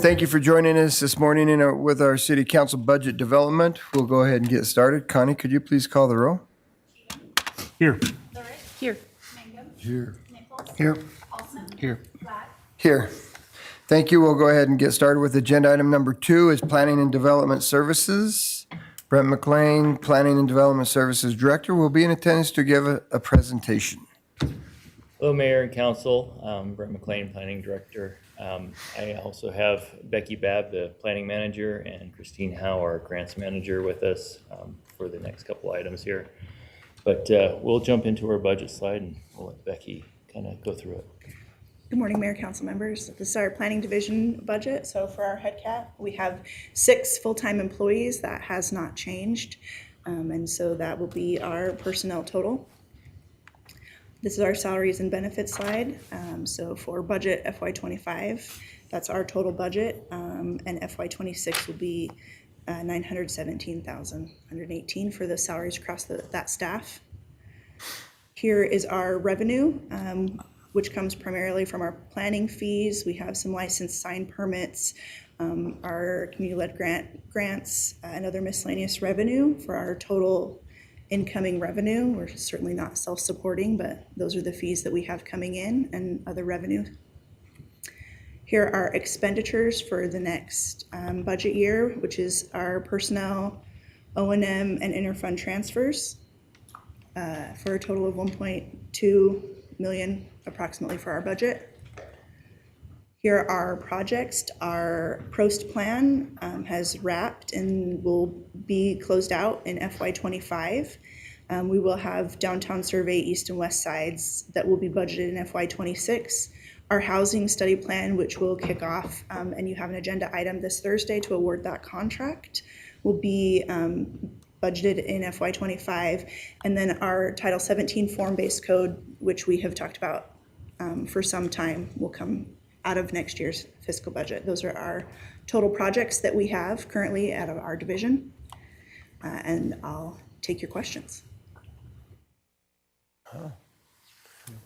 Thank you for joining us this morning with our city council budget development. We'll go ahead and get started. Connie, could you please call the roll? Here. Here. Here. Here. Here. Here. Thank you. We'll go ahead and get started with agenda item number 2 is Planning and Development Services. Brent McLean, Planning and Development Services Director, will be in attendance to give a presentation. Hello, Mayor and Council. Brent McLean, Planning Director. I also have Becky Babb, the Planning Manager, and Christine Howe, our Grants Manager, with us for the next couple items here. But we'll jump into our budget slide and we'll let Becky kind of go through it. Good morning, Mayor, Council members. This is our planning division budget. So for our head cap, we have 6 full-time employees. That has not changed. And so that will be our personnel total. This is our salaries and benefits slide. So for budget FY25, that's our total budget. And FY26 will be $917,118 for the salaries across that staff. Here is our revenue, which comes primarily from our planning fees. We have some licensed sign permits, our community-led grants, and other miscellaneous revenue for our total incoming revenue. We're certainly not self-supporting, but those are the fees that we have coming in and other revenue. Here are expenditures for the next budget year, which is our personnel, O&M, and interfund transfers for a total of $1.2 million approximately for our budget. Here are our projects. Our PROST plan has wrapped and will be closed out in FY25. We will have downtown survey east and west sides that will be budgeted in FY26. Our housing study plan, which will kick off, and you have an agenda item this Thursday to award that contract, will be budgeted in FY25. And then our Title 17 form-based code, which we have talked about for some time, will come out of next year's fiscal budget. Those are our total projects that we have currently out of our division. And I'll take your questions.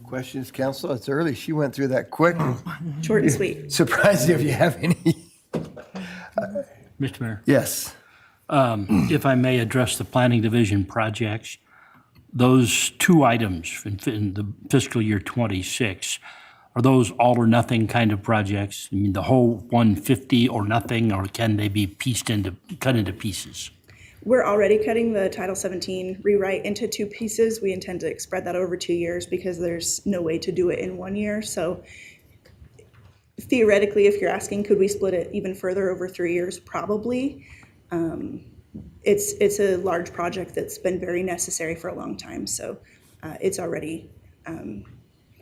Questions, council? It's early. She went through that quick. Short and sweet. Surprised if you have any. Mr. Mayor, Yes. if I may address the planning division projects, those 2 items in the fiscal year 26, are those all or nothing kind of projects? I mean, the whole 150 or nothing, or can they be cut into pieces? We're already cutting the Title 17 rewrite into 2 pieces. We intend to spread that over 2 years because there's no way to do it in 1 year. So theoretically, if you're asking, could we split it even further over 3 years? Probably. It's a large project that's been very necessary for a long time. So it's already,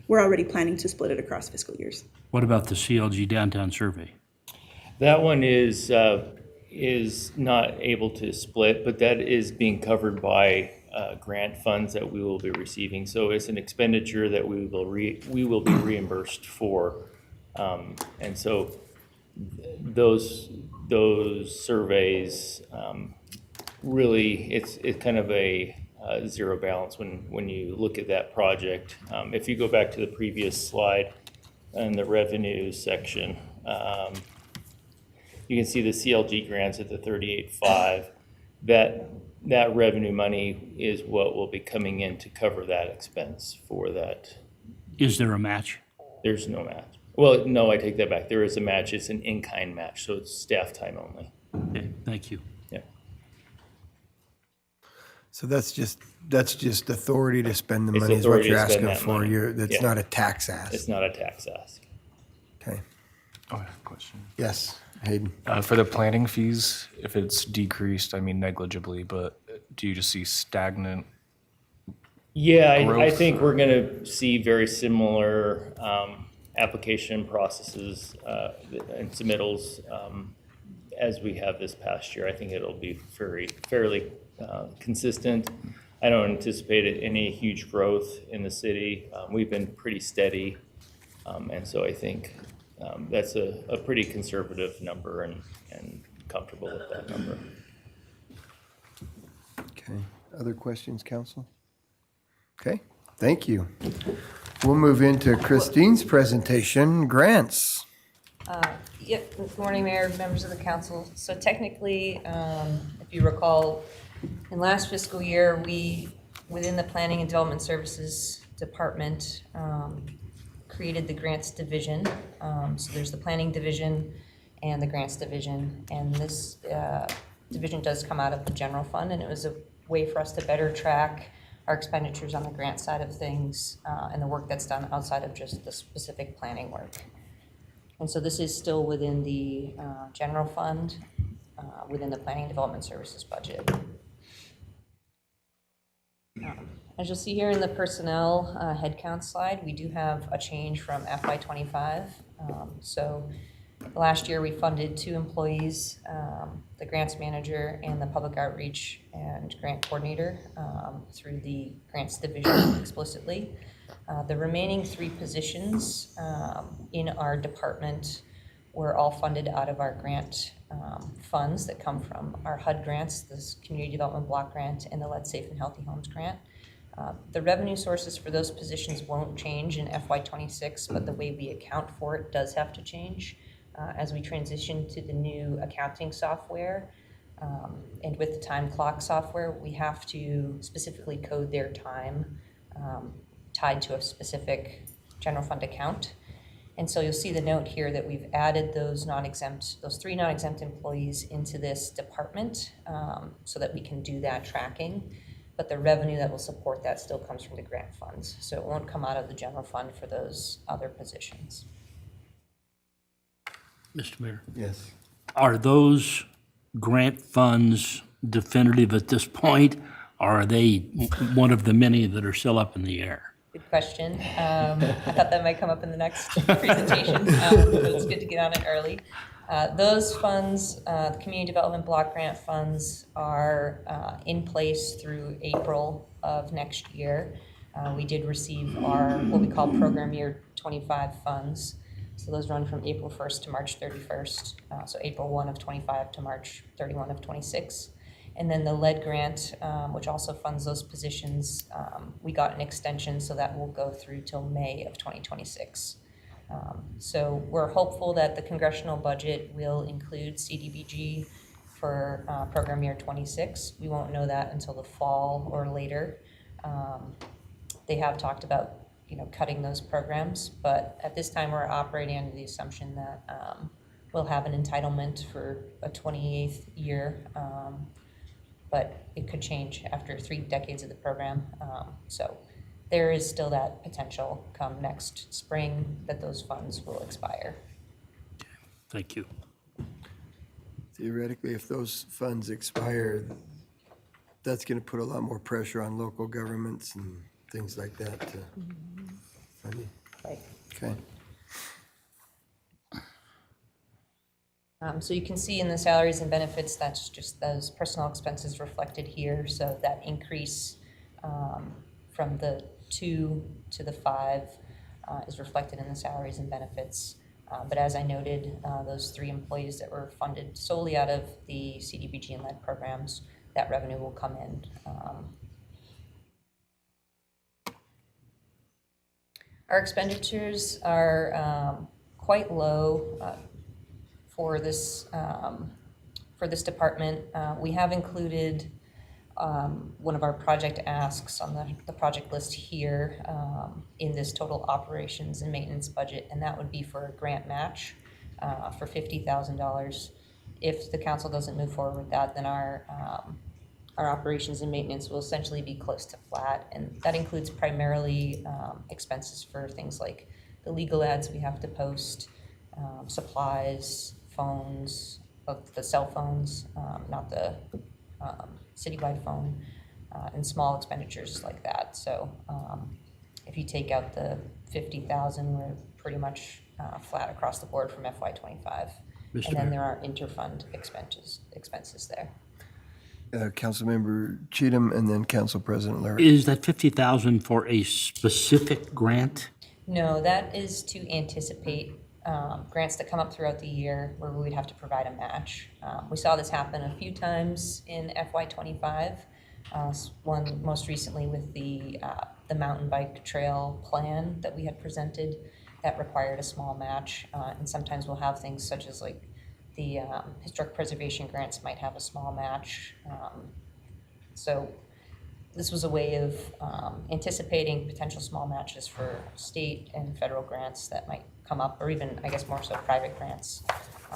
we're already planning to split it across fiscal years. What about the CLG downtown survey? That one is not able to split, but that is being covered by grant funds that we will be receiving. So it's an expenditure that we will be reimbursed for. And so those surveys, really, it's kind of a zero balance when you look at that project. If you go back to the previous slide in the revenue section, you can see the CLG grants at the 38.5. That revenue money is what will be coming in to cover that expense for that. Is there a match? There's no match. Well, no, I take that back. There is a match. It's an in-kind match, so it's staff time only. Okay, thank you. Yeah. So that's just authority to spend the It's money is what authority you're to spend asking that for. money. That's Yeah. not a tax ask. It's not a tax ask. Okay. Oh, I have a question. Yes, Hayden. For the planning fees, if it's decreased, I mean negligibly, but do you just see stagnant? Yeah, I Growth think we're going to see very similar application processes and submittals as we have this past year. I think it'll be fairly consistent. I don't anticipate any huge growth in the city. We've been pretty steady, and so I think that's a pretty conservative number and comfortable with that number. Okay. Other questions, council? Okay, thank you. We'll move into Christine's presentation, grants. Yep, good morning, Mayor, members of the council. So technically, if you recall, in last fiscal year, we, within the Planning and Development Services Department, created the Grants Division. So there's the Planning Division and the Grants Division. And this division does come out of the general fund, and it was a way for us to better track our expenditures on the grant side of things and the work that's done outside of just the specific planning work. And so this is still within the general fund, within the Planning and Development Services budget. As you'll see here in the personnel headcount slide, we do have a change from FY25. So last year we funded 2 employees, the grants manager and the public outreach and grant coordinator through the grants division explicitly. The remaining 3 positions in our department were all funded out of our grant funds that come from our HUD grants, this Community Development Block Grant and the Lead Safe and Healthy Homes Grant. The revenue sources for those positions won't change in FY26, but the way we account for it does have to change as we transition to the new accounting software. And with the time clock software, we have to specifically code their time tied to a specific general fund account. And so you'll see the note here that we've added those 3 non-exempt employees into this department so that we can do that tracking. But the revenue that will support that still comes from the grant funds. So it won't come out of the general fund for those other positions. Mr. Mayor, Yes. are those grant funds definitive at this point? Or are they one of the many that are still up in the air? Good question. I thought that might come up in the next presentation, but it's good to get on it early. Those funds, the Community Development Block Grant funds, are in place through April of next year. We did receive our, what we call Program Year 25 funds. So those run from April 1st to March 31st. So April 1 of 25 to March 31 of 26. And then the lead grant, which also funds those positions, we got an extension, so that will go through till May of 2026. So we're hopeful that the congressional budget will include CDBG for program year 26. We won't know that until the fall or later. They have talked about, cutting those programs, but at this time we're operating under the assumption that we'll have an entitlement for a 28th year. But it could change after 3 decades of the program. So there is still that potential come next spring that those funds will expire. Thank you. Theoretically, if those funds expire, that's going to put a lot more pressure on local governments and things like that to fund it. Right. Okay. So you can see in the salaries and benefits, that's just those personal expenses reflected here. So that increase from the 2 to the 5 is reflected in the salaries and benefits. But as I noted, those 3 employees that were funded solely out of the CDBG and lead programs, that revenue will come in. Our expenditures are quite low for this department. We have included one of our project asks on the project list here in this total operations and maintenance budget, and that would be for a grant match for $50,000. If the council doesn't move forward with that, then our operations and maintenance will essentially be close to flat, and that includes primarily expenses for things like the legal ads we have to post, supplies, phones, the cell phones, not the citywide phone, and small expenditures like that. So if you take out the $50,000, we're pretty much flat across the board from FY25. And then there are interfund expenses there. Councilmember Cheatham and then Council President Larry. Is that $50,000 for a specific grant? No, that is to anticipate grants that come up throughout the year where we would have to provide a match. We saw this happen a few times in FY25. One most recently with the mountain bike trail plan that we had presented. that required a small match. And sometimes we'll have things such as like the historic preservation grants might have a small match. So this was a way of anticipating potential small matches for state and federal grants that might come up, or even, I guess, more so private grants.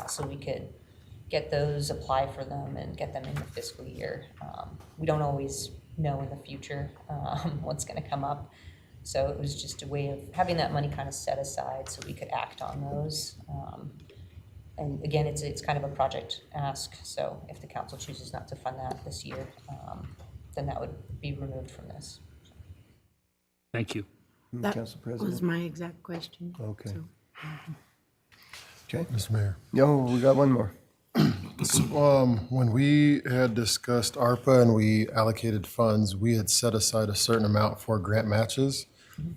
So we could get those, apply for them, and get them in the fiscal year. We don't always know in the future what's going to come up. So it was just a way of having that money kind of set aside so we could act on those. And again, it's kind of a project ask. So if the council chooses not to fund that this year, then that would be removed from this. Thank you. That Council was President? my exact question. Okay. So, Okay. Mr. Mayor, Yo, we got one more. when we had discussed ARPA and we allocated funds, we had set aside a certain amount for grant matches.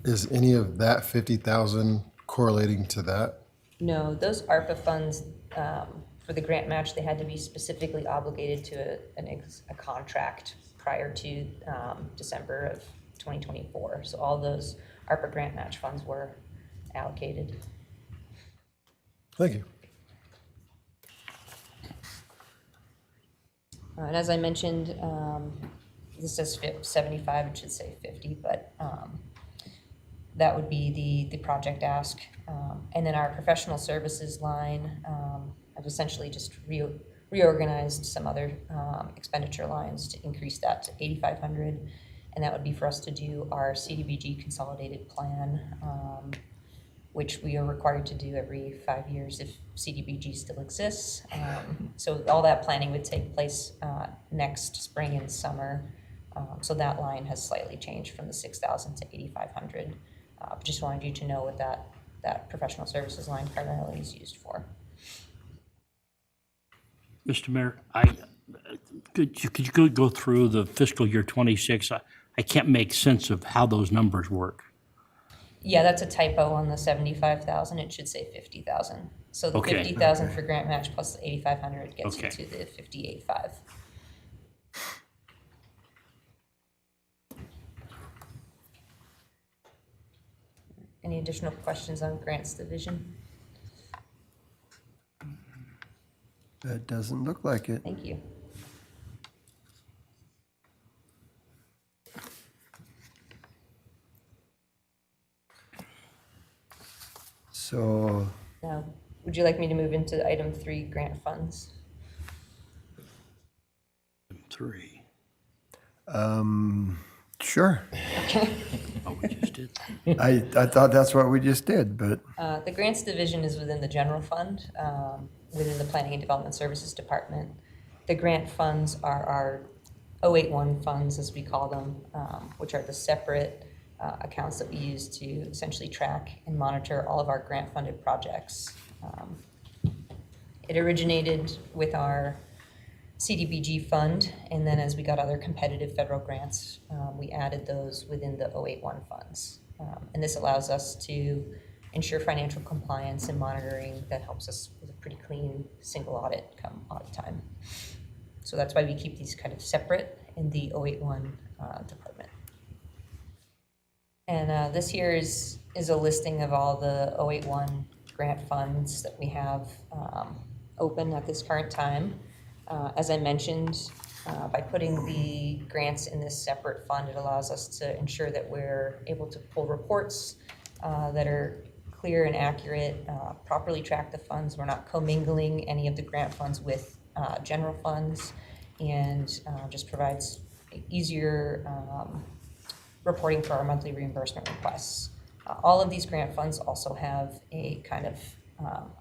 Is any of that 50,000 correlating to that? No, those ARPA funds, for the grant match, they had to be specifically obligated to a contract prior to December of 2024. So all those ARPA grant match funds were allocated. Thank you. And as I mentioned, this says 75, it should say 50, but that would be the project ask. And then our professional services line, I've essentially just reorganized some other expenditure lines to increase that to 8,500. And that would be for us to do our CDBG consolidated plan, which we are required to do every 5 years if CDBG still exists. So all that planning would take place next spring and summer. So that line has slightly changed from the 6,000 to 8,500. Just wanted you to know what that professional services line primarily is used for. Mr. Mayor, could you go through the fiscal year 26? I can't make sense of how those numbers work. Yeah, that's a typo on the 75,000. It should say 50,000. So the Okay. 50,000 for grant match plus the 8,500 gets Okay. you to the 58.5. Any additional questions on grants division? That doesn't look like it. Thank you. So, Now, would you like me to move into item 3, grant funds? 3. sure. Oh, we just did. I thought that's what we just did, but The grants division is within the general fund, within the Planning and Development Services Department. The grant funds are our 081 funds, as we call them, which are the separate accounts that we use to essentially track and monitor all of our grant-funded projects. It originated with our CDBG fund, and then as we got other competitive federal grants, we added those within the 081 funds. And this allows us to ensure financial compliance and monitoring that helps us with a pretty clean single audit come audit time. So that's why we keep these kind of separate in the 081 department. And this here is a listing of all the 081 grant funds that we have open at this current time. As I mentioned, by putting the grants in this separate fund, it allows us to ensure that we're able to pull reports that are clear and accurate, properly track the funds. We're not commingling any of the grant funds with general funds, and just provides easier reporting for our monthly reimbursement requests. All of these grant funds also have a kind of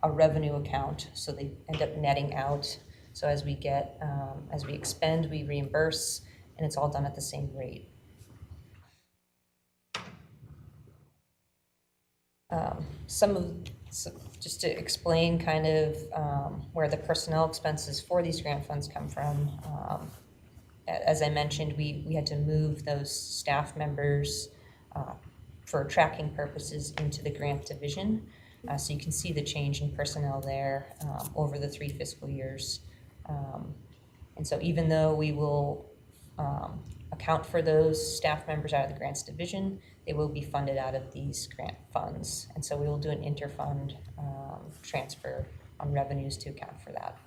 a revenue account, so they end up netting out. So as we expend, we reimburse, and it's all done at the same rate. Just to explain kind of where the personnel expenses for these grant funds come from. As I mentioned, we had to move those staff members for tracking purposes into the grant division. So you can see the change in personnel there over the 3 fiscal years. And so even though we will account for those staff members out of the grants division, they will be funded out of these grant funds. And so we will do an interfund transfer on revenues to account for that.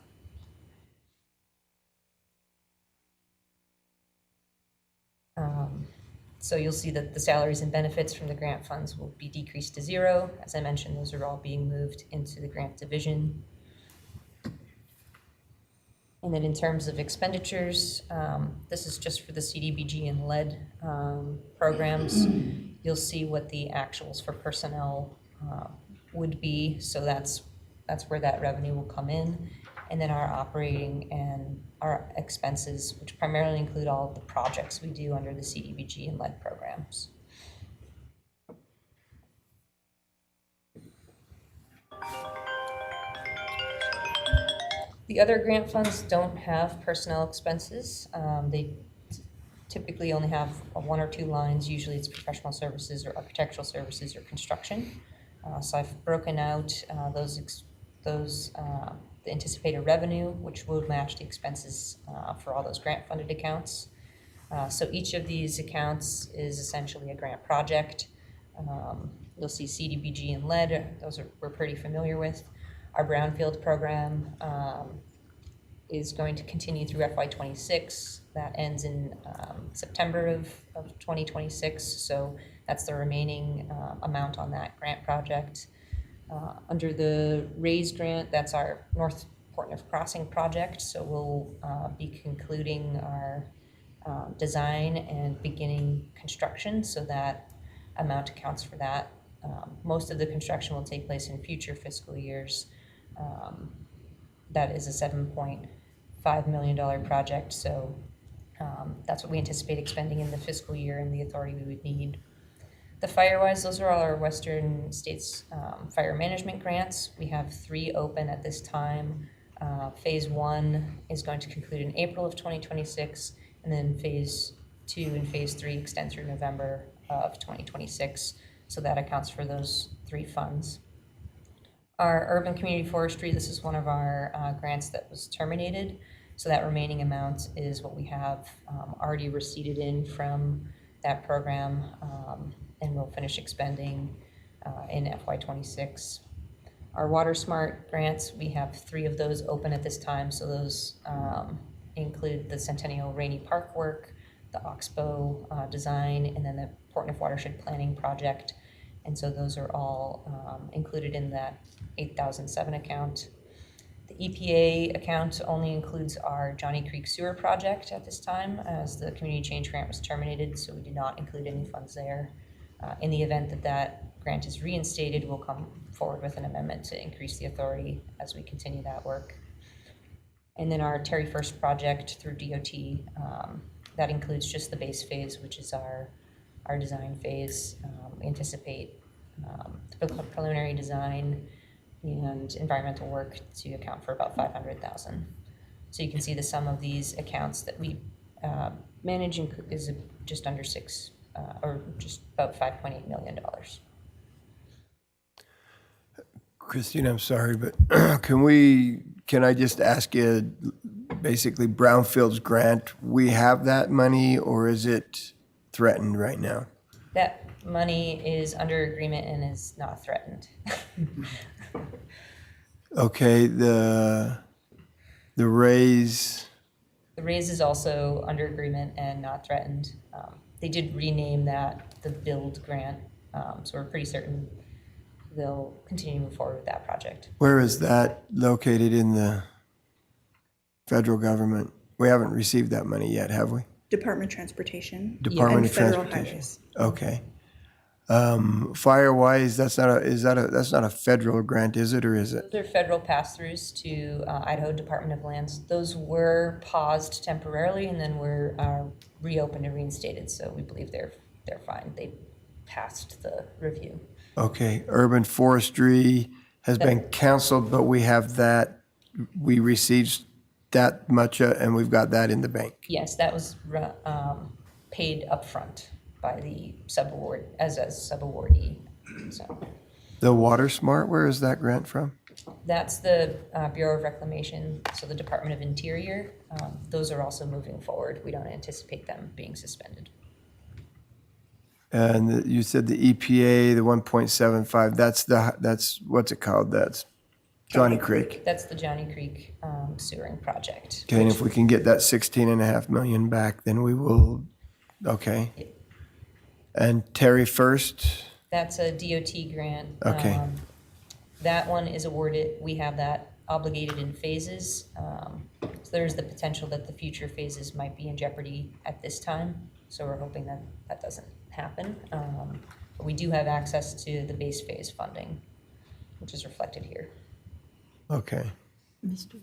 So you'll see that the salaries and benefits from the grant funds will be decreased to zero. As I mentioned, those are all being moved into the grant division. And then in terms of expenditures, this is just for the CDBG and lead programs. You'll see what the actuals for personnel would be. So that's where that revenue will come in. And then our operating and our expenses, which primarily include all of the projects we do under the CDBG and lead programs. The other grant funds don't have personnel expenses. They typically only have one or two lines. Usually it's professional services or architectural services or construction. So I've broken out the anticipated revenue, which will match the expenses for all those grant funded accounts. So each of these accounts is essentially a grant project. You'll see CDBG and lead, we're pretty familiar with. Our brownfield program is going to continue through FY26. That ends in September of 2026. So that's the remaining amount on that grant project. Under the RAISE grant, that's our North Portneuf Crossing project. So we'll be concluding our design and beginning construction. So that amount accounts for that. Most of the construction will take place in future fiscal years. That is a $7.5 million project. So that's what we anticipate expending in the fiscal year and the authority we would need. The FireWise, those are all our Western States fire management grants. We have 3 open at this time. Phase 1 is going to conclude in April of 2026, and then Phase 2 and Phase 3 extend through November of 2026. So that accounts for those 3 funds. Our urban community forestry, this is one of our grants that was terminated. So that remaining amount is what we have already receipted in from that program, and we'll finish expending in FY26. Our Water Smart grants, we have 3 of those open at this time. So those include the Centennial Rainy Park work, the Oxbow design, and then the Portneuf Watershed Planning Project. And so those are all included in that 8007 account. The EPA account only includes our Johnny Creek Sewer Project at this time, as the Community Change Grant was terminated, so we did not include any funds there. In the event that that grant is reinstated, we'll come forward with an amendment to increase the authority as we continue that work. And then our Terry First project through DOT, that includes just the base phase, which is our design phase. We anticipate the preliminary design and environmental work to account for about $500,000. So you can see the sum of these accounts that we manage is just under or just about $5.8 million. Christine, I'm sorry, but can I just ask you, basically Brownfield's grant, we have that money or is it threatened right now? That money is under agreement and is not threatened. Okay, the raise. The raise is also under agreement and not threatened. They did rename that the build grant, so we're pretty certain they'll continue to move forward with that project. Where is that located in the federal government? We haven't received that money yet, have we? Department of Transportation. Department and of federal Transportation. highways. Okay. FireWise, that's not a federal grant, is it, or is it? Those are federal pass-throughs to Idaho Department of Lands. Those were paused temporarily and then were reopened and reinstated. So we believe they're fine. They passed the review. Okay. Urban forestry has been canceled, but we have that. We received that much, and we've got that in the bank. Yes, that was paid upfront by the subaward as a subawardee. So The Water Smart, where is that grant from? That's the Bureau of Reclamation, so the Department of Interior. Those are also moving forward. We don't anticipate them being suspended. And you said the EPA, the 1.75, that's, what's it called? That's Johnny Creek. That's the Johnny Creek sewering project. Okay, and if we can get that 16.5 million back, then we will, okay. And Terry First, That's a DOT grant. Okay. That one is awarded, we have that obligated in phases. So there's the potential that the future phases might be in jeopardy at this time. So we're hoping that that doesn't happen. But we do have access to the base phase funding, which is reflected here. okay. Mr.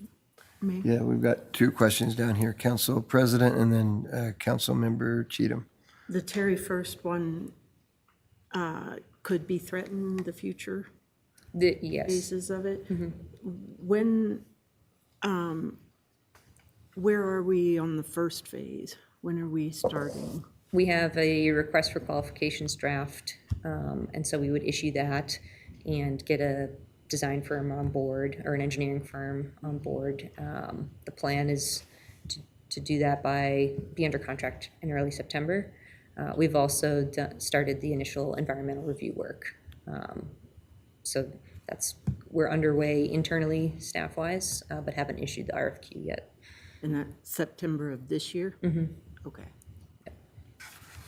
Mayor, Yeah, we've got two questions down here, Council President and then Council Member Cheatham. the Terry First one could be threatened, the future Yes. phases of it. When, where are we on the first phase? When are we starting? We have a request for qualifications draft, and so we would issue that and get a design firm on board or an engineering firm on board. The plan is to do that be under contract in early September. We've also started the initial environmental review work. So we're underway internally, staff-wise, but haven't issued the RFQ yet. In that September of this year? Okay.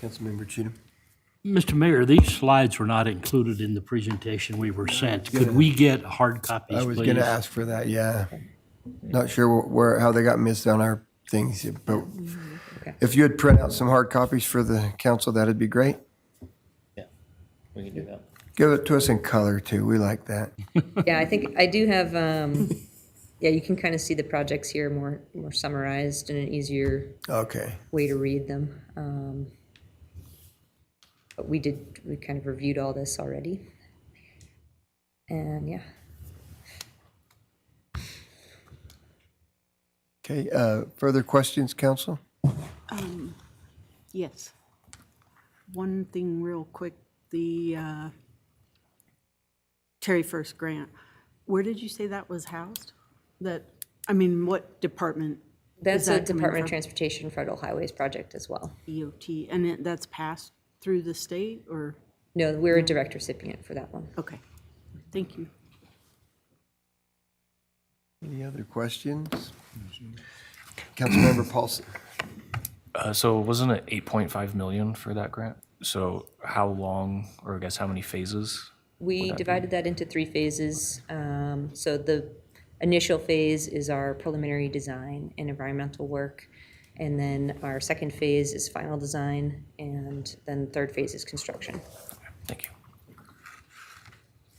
Councilmember Cheatham. Mr. Mayor, these slides were not included in the presentation we were sent. Could we get hard copies, I please? was going to ask for that, yeah. Not sure how they got missed on our things, but Okay. if you'd print out some hard copies for the council, that'd be great. Yeah, we can do that. Give it to us in color too, we like that. Yeah, I think I do have, yeah, you can kind of see the projects here more summarized and an easier Okay, way to read them. But we kind of reviewed all this already. And yeah, okay, further questions, council? Yes. One thing real quick, the Terry First grant, where did you say that was housed? What department? that's is a that coming Department of from? Transportation Federal Highways project as well. DOT, and that's passed through the state, or, No, we're a direct recipient for that one. okay, thank you. Any other questions? Councilmember Paulson. So wasn't it 8.5 million for that grant? So how long, or I guess how many phases? We divided that into 3 phases. So the initial phase is our preliminary design and environmental work. And then our second phase is final design, and then the third phase is construction. Thank you.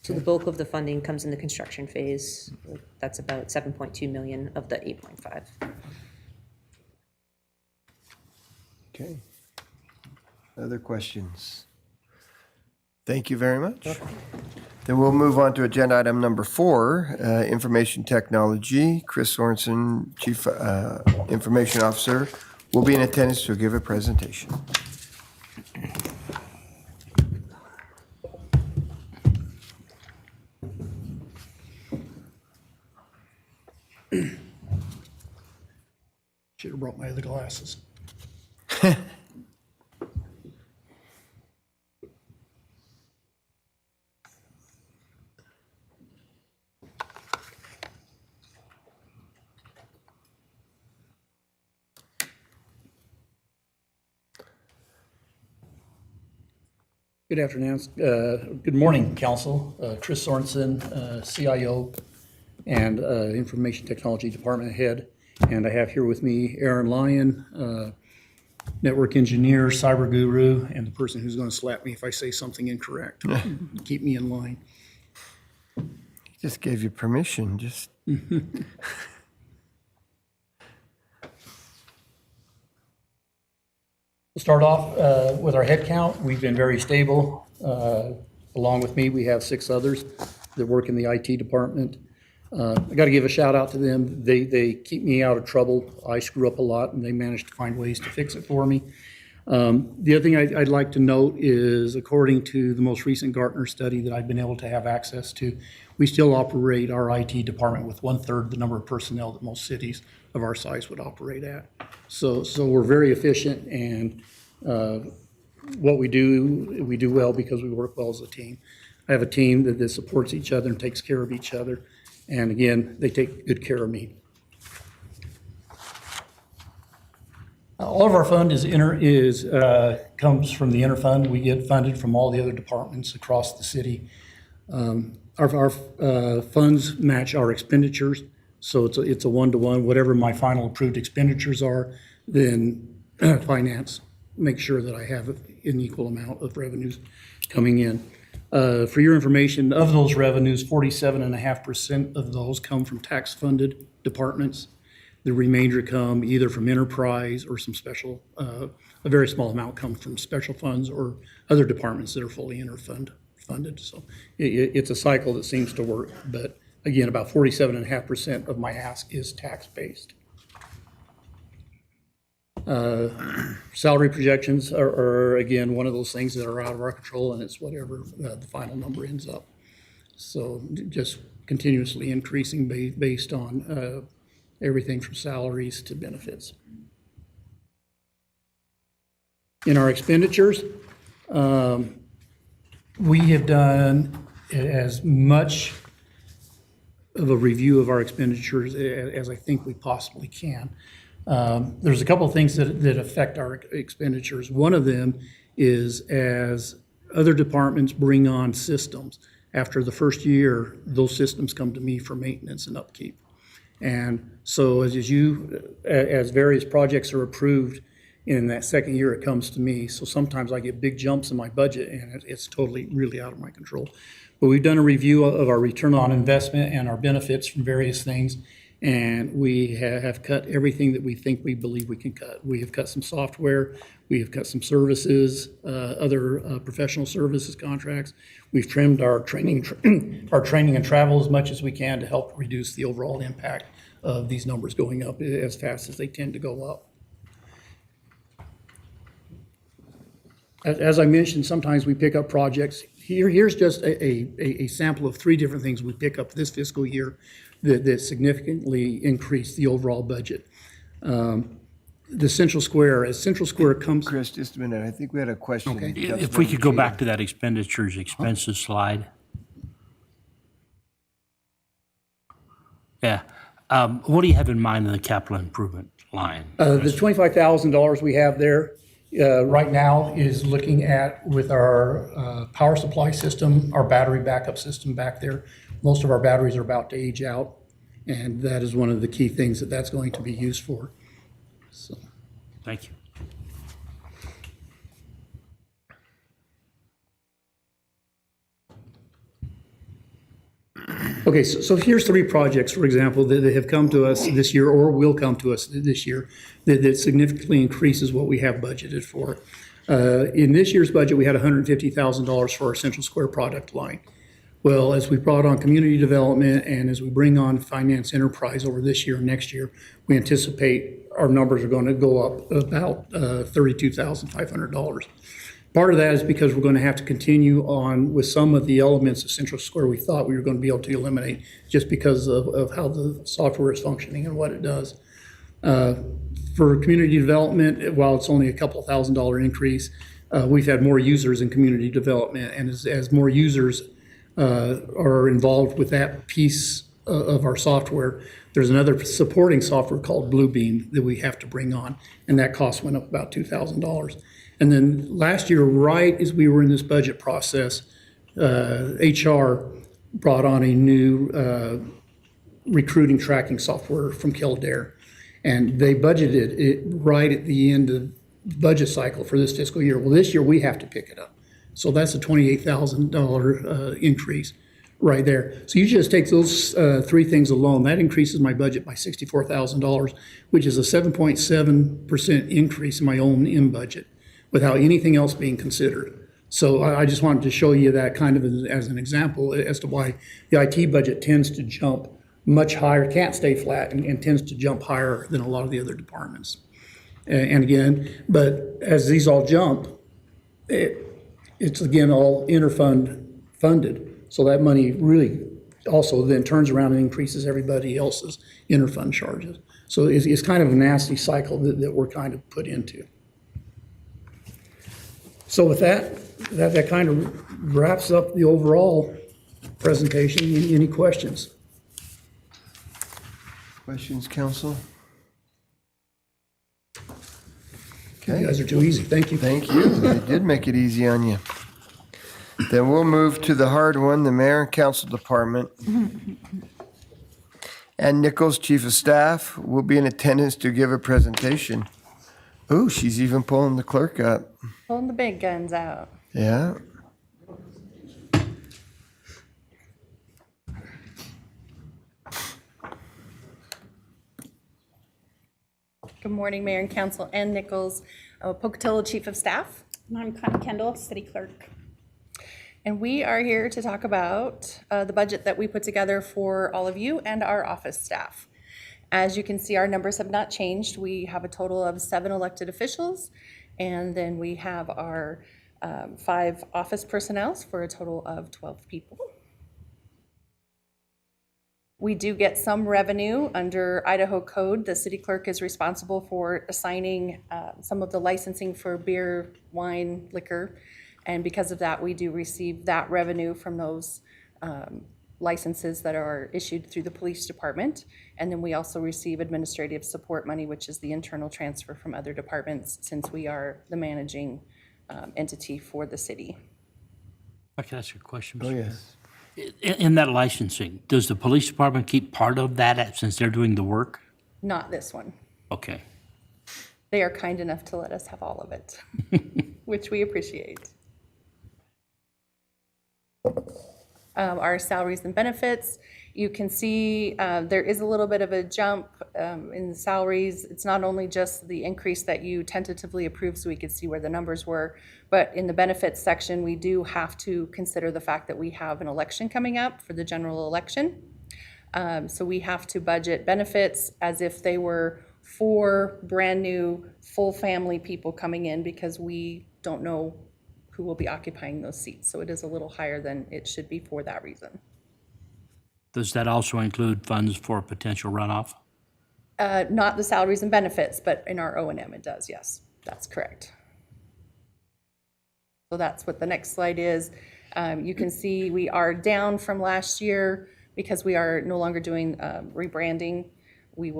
So the bulk of the funding comes in the construction phase. That's about 7.2 million of the 8.5. Okay. Other questions? Thank you very much. Then we'll move on to agenda item number 4, information technology. Chris Sorensen, Chief Information Officer, will be in attendance to give a presentation. Should have brought my other glasses. Good afternoon, good morning, council. Chris Sorensen, CIO and Information Technology Department Head. And I have here with me Aaron Lyon, network engineer, cyber guru, and the person who's going to slap me if I say something incorrect. Keep me in line. Just gave you permission, just. We'll start off with our head count. We've been very stable. Along with me, we have 6 others that work in the IT department. I got to give a shout out to them. They keep me out of trouble. I screw up a lot, and they manage to find ways to fix it for me. The other thing I'd like to note is, according to the most recent Gartner study that I've been able to have access to, we still operate our IT department with 1/3 the number of personnel that most cities of our size would operate at. So we're very efficient, and what we do well because we work well as a team. I have a team that supports each other and takes care of each other. And again, they take good care of me. All of our fund comes from the interfund. We get funded from all the other departments across the city. Our funds match our expenditures, so it's a one-to-one. Whatever my final approved expenditures are, then finance makes sure that I have an equal amount of revenues coming in. For your information, of those revenues, 47.5% of those come from tax-funded departments. The remainder come either from enterprise or some special, a very small amount comes from special funds or other departments that are fully funded. So it's a cycle that seems to work. But again, about 47.5% of my ask is tax-based. Salary projections are, again, one of those things that are out of our control, and it's whatever the final number ends up. So just continuously increasing based on everything from salaries to benefits. In our expenditures, we have done as much of a review of our expenditures as I think we possibly can. There's a couple of things that affect our expenditures. One of them is as other departments bring on systems, after the first year, those systems come to me for maintenance and upkeep. And so as various projects are approved, in that second year, it comes to me. So sometimes I get big jumps in my budget, and it's totally, really out of my control. But we've done a review of our return on investment and our benefits from various things, and we have cut everything that we believe we can cut. We have cut some software, we have cut some services, other professional services contracts. We've trimmed our training and travel as much as we can to help reduce the overall impact of these numbers going up as fast as they tend to go up. As I mentioned, sometimes we pick up projects. Here's just a sample of 3 different things we pick up this fiscal year that significantly increase the overall budget. The Central Square, as Central Square comes. Chris, just a minute. I think we had a question. Okay. If we could go back to that expenditures expenses slide. Yeah. What do you have in mind in the capital improvement line? The $25,000 we have there right now is looking at with our power supply system, our battery backup system back there. Most of our batteries are about to age out, and that is one of the key things that's going to be used for. So. Thank you. Okay, so here's 3 projects, for example, that have come to us this year or will come to us this year that significantly increases what we have budgeted for. In this year's budget, we had $150,000 for our Central Square product line. Well, as we brought on community development and as we bring on finance enterprise over this year and next year, we anticipate our numbers are going to go up about $32,500. Part of that is because we're going to have to continue on with some of the elements of Central Square we thought we were going to be able to eliminate just because of how the software is functioning and what it does. For community development, while it's only a couple $1,000 increase, we've had more users in community development, and as more users are involved with that piece of our software, there's another supporting software called Bluebeam that we have to bring on, and that cost went up about $2,000. And then last year, right as we were in this budget process, HR brought on a new recruiting tracking software from Kildare. And they budgeted it right at the end of the budget cycle for this fiscal year. Well, this year we have to pick it up. So that's a $28,000 increase right there. So you just take those 3 things alone, that increases my budget by $64,000, which is a 7.7% increase in my O&M budget without anything else being considered. So I just wanted to show you that kind of as an example as to why the IT budget tends to jump much higher, can't stay flat, and tends to jump higher than a lot of the other departments. And again, but as these all jump, it's again all interfund funded. So that money really also then turns around and increases everybody else's interfund charges. So it's kind of a nasty cycle that we're kind of put into. So with that kind of wraps up the overall presentation. Any questions? Questions, council? You Okay, guys are too easy. Thank you. thank you. They did make it easy on you. Then we'll move to the hard one, the mayor and council department. Ann Nichols, chief of staff, will be in attendance to give a presentation. Ooh, she's even pulling the clerk up. Pulling the big guns out. Yeah. Good morning, Mayor and Council. Ann Nichols, Pocatello Chief of Staff. And I'm Connie Kendall, City Clerk. And we are here to talk about the budget that we put together for all of you and our office staff. As you can see, our numbers have not changed. We have a total of 7 elected officials, and then we have our 5 office personnel for a total of 12 people. We do get some revenue under Idaho code. The city clerk is responsible for assigning some of the licensing for beer, wine, liquor. And because of that, we do receive that revenue from those licenses that are issued through the police department. And then we also receive administrative support money, which is the internal transfer from other departments, since we are the managing entity for the city. I can ask you a question, Oh, Mr. Mayor? yes. In that licensing, does the police department keep part of that since they're doing the work? Not this one. Okay. They are kind enough to let us have all of it, which we appreciate. Our salaries and benefits, you can see there is a little bit of a jump in the salaries. It's not only just the increase that you tentatively approved so we could see where the numbers were, but in the benefits section, we do have to consider the fact that we have an election coming up for the general election. So we have to budget benefits as if they were 4 brand new full family people coming in, because we don't know who will be occupying those seats. So it is a little higher than it should be for that reason. Does that also include funds for a potential runoff? Not the salaries and benefits, but in our O&M it does, yes, that's correct. So that's what the next slide is. You can see we are down from last year because we are no longer doing rebranding. We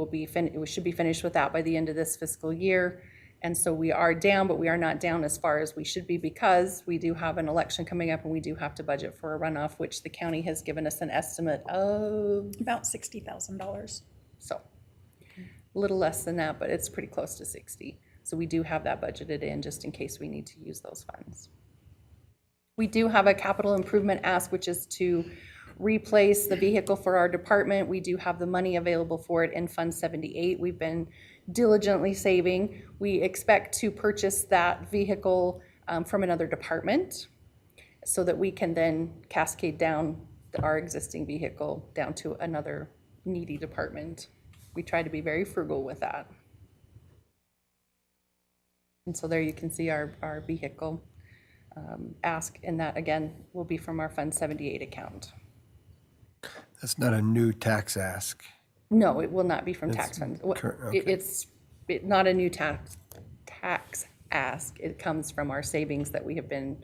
should be finished with that by the end of this fiscal year. And so we are down, but we are not down as far as we should be, because we do have an election coming up and we do have to budget for a runoff, which the county has given us an estimate of, About $60,000. so a little less than that, but it's pretty close to 60. So we do have that budgeted in just in case we need to use those funds. We do have a capital improvement ask, which is to replace the vehicle for our department. We do have the money available for it in Fund 78. We've been diligently saving. We expect to purchase that vehicle from another department so that we can then cascade down our existing vehicle down to another needy department. We try to be very frugal with that. And so there you can see our vehicle ask, and that again will be from our Fund 78 account. That's not a new tax ask. No, it will not be from tax funds. okay. It's not a new tax ask. It comes from our savings that we have been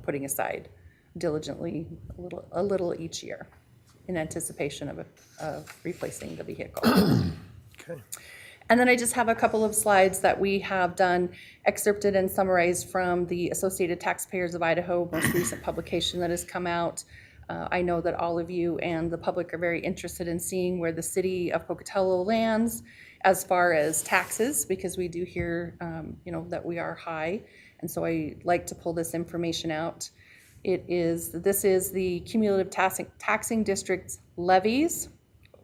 putting aside diligently a little each year in anticipation of replacing the vehicle. Okay. And then I just have a couple of slides that we have done, excerpted and summarized from the Associated Taxpayers of Idaho most recent publication that has come out. I know that all of you and the public are very interested in seeing where the city of Pocatello lands as far as taxes, because we do hear, that we are high. And so I like to pull this information out. This is the cumulative taxing district's levies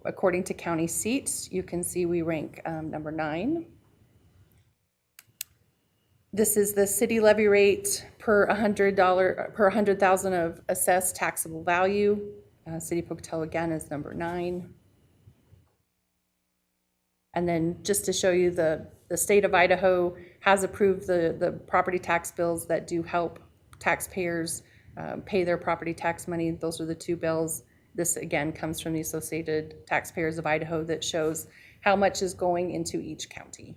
according to county seats. You can see we rank number 9. This is the city levy rate per $100,000 of assessed taxable value. City of Pocatello again is number 9. And then just to show you the the state of Idaho has approved the property tax bills that do help taxpayers pay their property tax money. Those are the two bills. This again comes from the Associated Taxpayers of Idaho that shows how much is going into each county.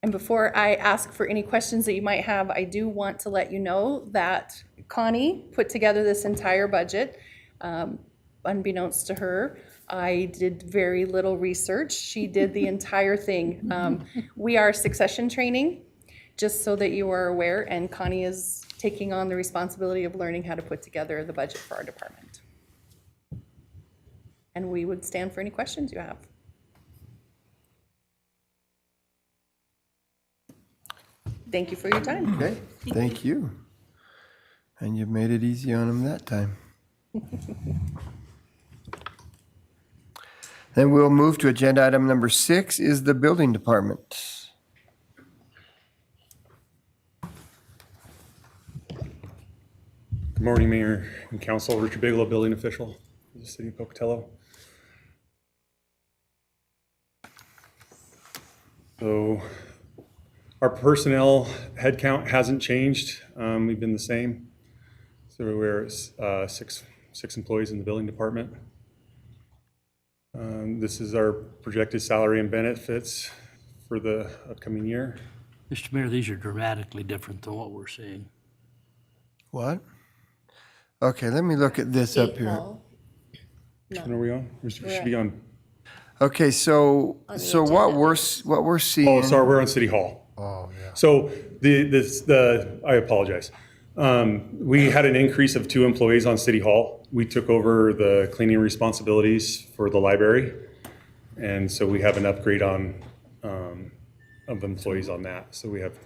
And before I ask for any questions that you might have, I do want to let you know that Connie put together this entire budget. Unbeknownst to her, I did very little research. She did the entire thing. We are succession training, just so that you are aware, and Connie is taking on the responsibility of learning how to put together the budget for our department. And we would stand for any questions you have. Thank you for your time. Okay, thank you. And you made it easy on them that time. Then we'll move to agenda item number 6 is the building department. Good morning, Mayor and Council. Richard Bigelow, building official for the city of Pocatello. So our personnel headcount hasn't changed. We've been the same. So we're six employees in the building department. This is our projected salary and benefits for the upcoming year. Mr. Mayor, these are dramatically different than what we're seeing. What? Okay, let me look at this up here. Which one are we on? We should be on. Okay, so what we're seeing. Oh, sorry, we're on City Hall. Oh, yeah. So I apologize. We had an increase of 2 employees on City Hall. We took over the cleaning responsibilities for the library. And so we have an upgrade of employees on that. So we have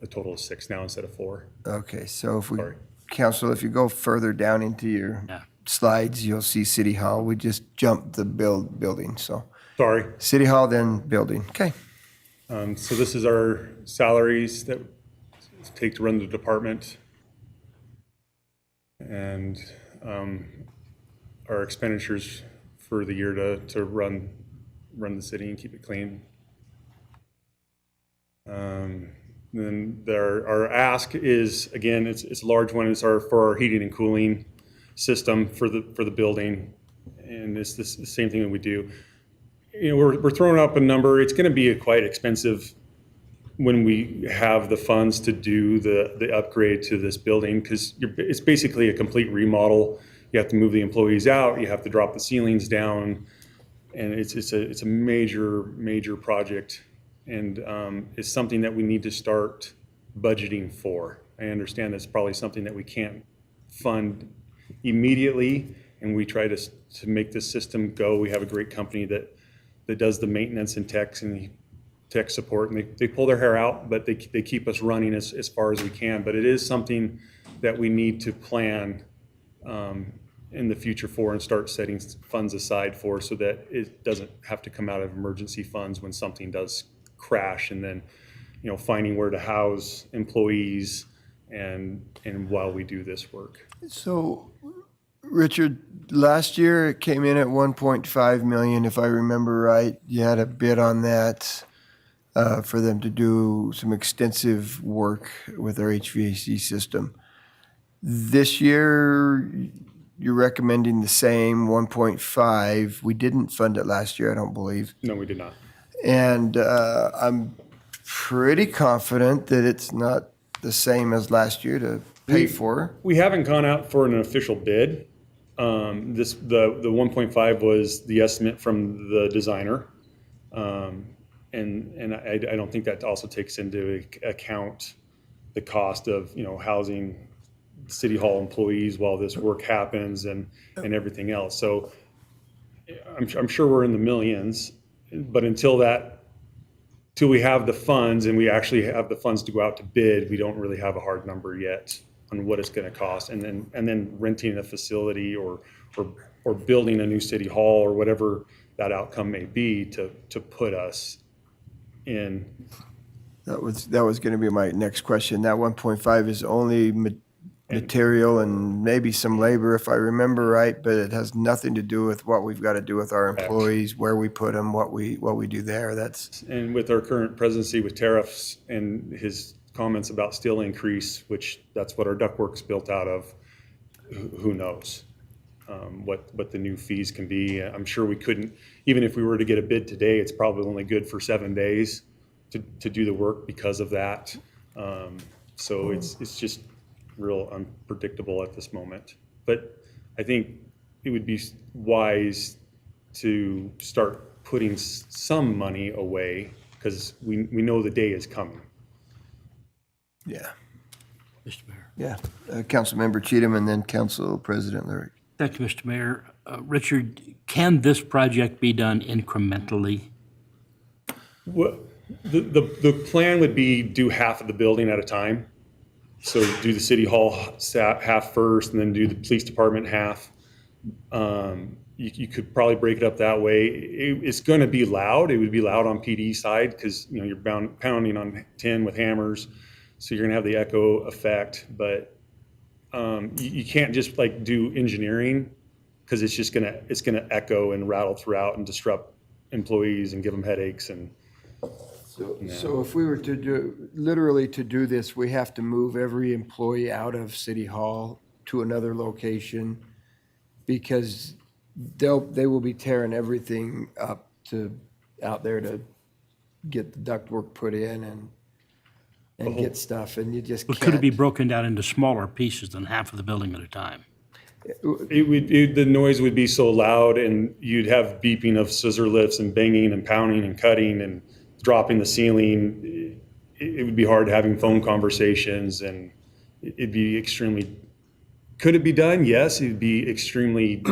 a total of 6 now instead of 4. Okay, so if we, Sorry. Council, if you go further down into your Yeah. slides, you'll see City Hall. We just jumped the building, so Sorry. City Hall, then building. Okay. So this is our salaries that take to run the department. And our expenditures for the year to run the city and keep it clean. Then our ask is, again, it's a large one. It's for our heating and cooling system for the building, and it's the same thing that we do. You know, we're throwing up a number. It's going to be quite expensive when we have the funds to do the upgrade to this building, because it's basically a complete remodel. You have to move the employees out. You have to drop the ceilings down, and it's a major project, and it's something that we need to start budgeting for. I understand it's probably something that we can't fund immediately, and we try to make this system go. We have a great company that does the maintenance and tech support, and they pull their hair out, but they keep us running as far as we can. But it is something that we need to plan in the future for, and start setting funds aside for, so that it doesn't have to come out of emergency funds when something does crash, and then, you know, finding where to house employees and while we do this work. So, Richard, last year it came in at 1.5 million, if I remember right. You had a bid on that for them to do some extensive work with our HVAC system. This year, you're recommending the same 1.5. We didn't fund it last year, I don't believe. No, we did not. And I'm pretty confident that it's not the same as last year to pay for. We haven't gone out for an official bid. The 1.5 was the estimate from the designer. And I don't think that also takes into account the cost of, you know, housing City Hall employees while this work happens and everything else. So I'm sure we're in the millions, but until we have the funds and we actually have the funds to go out to bid, we don't really have a hard number yet on what it's going to cost. And then renting a facility or building a new City Hall or whatever that outcome may be to put us in. That was going to be my next question. That 1.5 is only material and maybe some labor, if I remember right, but it has nothing to do with what we've got to do with our employees, where we put them, what we do there. That's, And with our current presidency with tariffs and his comments about steel increase, which that's what our ductwork's built out of, who knows what the new fees can be. I'm sure we couldn't, even if we were to get a bid today, it's probably only good for 7 days to do the work because of that. So it's just real unpredictable at this moment. But I think it would be wise to start putting some money away because we know the day is coming. yeah. Mr. Mayor. Yeah. Councilmember Cheatham and then Council President Lyric. Thank you, Mr. Mayor. Richard, can this project be done incrementally? What, the plan would be do half of the building at a time. So do the city hall half first and then do the police department half. You could probably break it up that way. It's going to be loud. It would be loud on PD side because you're pounding on tin with hammers, so you're going to have the echo effect. But you can't just like do engineering because it's gonna echo and rattle throughout and disrupt employees and give them headaches and. So if we were to literally do this, we have to move every employee out of City Hall to another location because they will be tearing everything up out there to get the ductwork put in and get stuff, and you just But can't. could it be broken down into smaller pieces than half of the building at a time? The noise would be so loud and you'd have beeping of scissor lifts and banging and pounding and cutting and dropping the ceiling. It would be hard having phone conversations and it'd be extremely, could it be done? Yes, it'd be extremely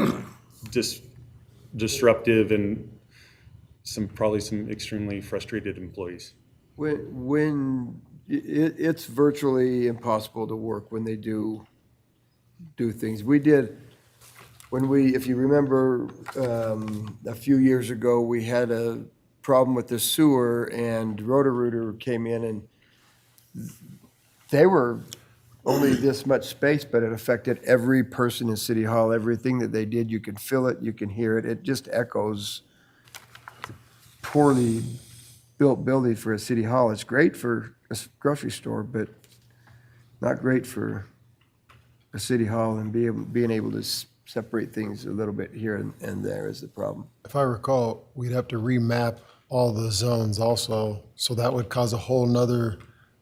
disruptive and probably some extremely frustrated employees. When it's virtually impossible to work when they do things. We did, if you remember, a few years ago, we had a problem with the sewer and Roto-Rooter came in and they were only this much space, but it affected every person in City Hall. Everything that they did, you can feel it, you can hear it. It just echoes. Poorly built building for a city hall. It's great for a grocery store, but not great for a city hall and being able to separate things a little bit here and there is the problem. If I recall, we'd have to remap all the zones also, so that would cause a whole nother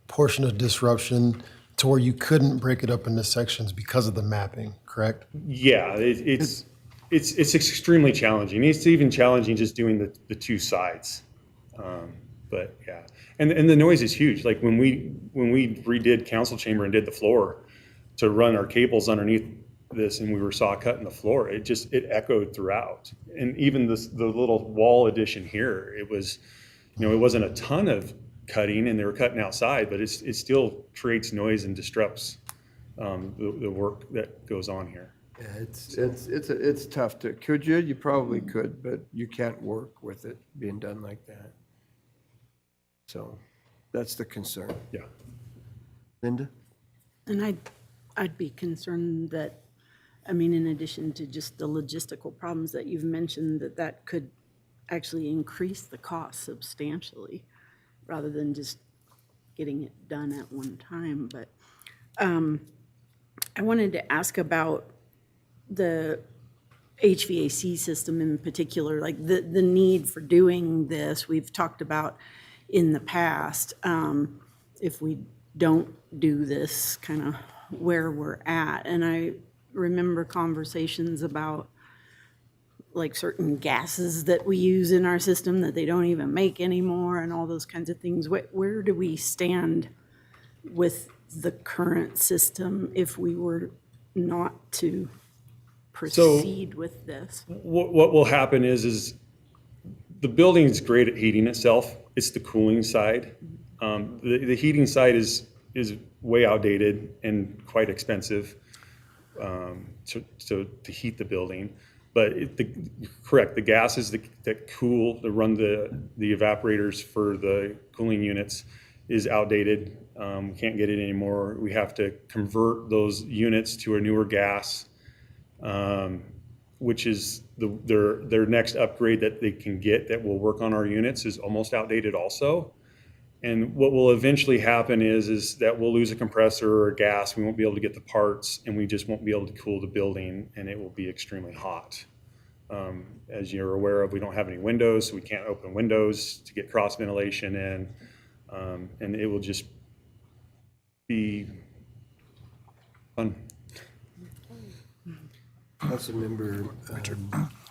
portion of disruption to where you couldn't break it up into sections because of the mapping, correct? Yeah, it's extremely challenging. It's even challenging just doing the two sides. But yeah, and the noise is huge. Like when we redid council chamber and did the floor to run our cables underneath this, and we were saw cutting the floor, it echoed throughout. And even the little wall addition here, it was, it wasn't a ton of cutting, and they were cutting outside, but it still creates noise and disrupts the work that goes on here. Yeah, it's tough to, could you? You probably could, but you can't work with it being done like that. So that's the concern. Yeah. Linda? And I'd be concerned that, in addition to just the logistical problems that you've mentioned, that could actually increase the cost substantially rather than just getting it done at one time. But I wanted to ask about the HVAC system in particular, like the need for doing this. We've talked about in the past, if we don't do this, kind of where we're at. And I remember conversations about like certain gases that we use in our system that they don't even make anymore and all those kinds of things. Where do we stand with the current system if we were not to proceed with this? What will happen is the building's great at heating itself. It's the cooling side. The heating side is way outdated and quite expensive to heat the building. But correct, the gases that run the evaporators for the cooling units is outdated. We can't get it anymore. We have to convert those units to a newer gas, which is their next upgrade that they can get that will work on our units is almost outdated also. And what will eventually happen is that we'll lose a compressor or gas. We won't be able to get the parts, and we just won't be able to cool the building, and it will be extremely hot. As you're aware of, we don't have any windows, so we can't open windows to get cross ventilation in, and it will just be fun. Councilmember,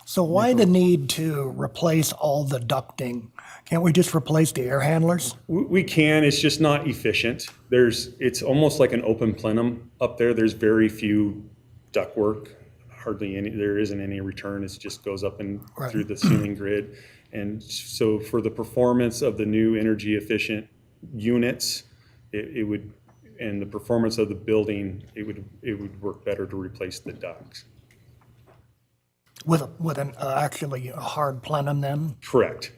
So why the need to replace all the ducting? Can't we just replace the air handlers? We can, it's just not efficient. It's almost like an open plenum up there. There's very few ductwork, hardly any, there isn't any return. It just goes up and through the ceiling grid. And so for the performance of the new energy efficient units, it would, and the performance of the building, it would work better to replace the ducts. With an actually a hard plenum then? Correct.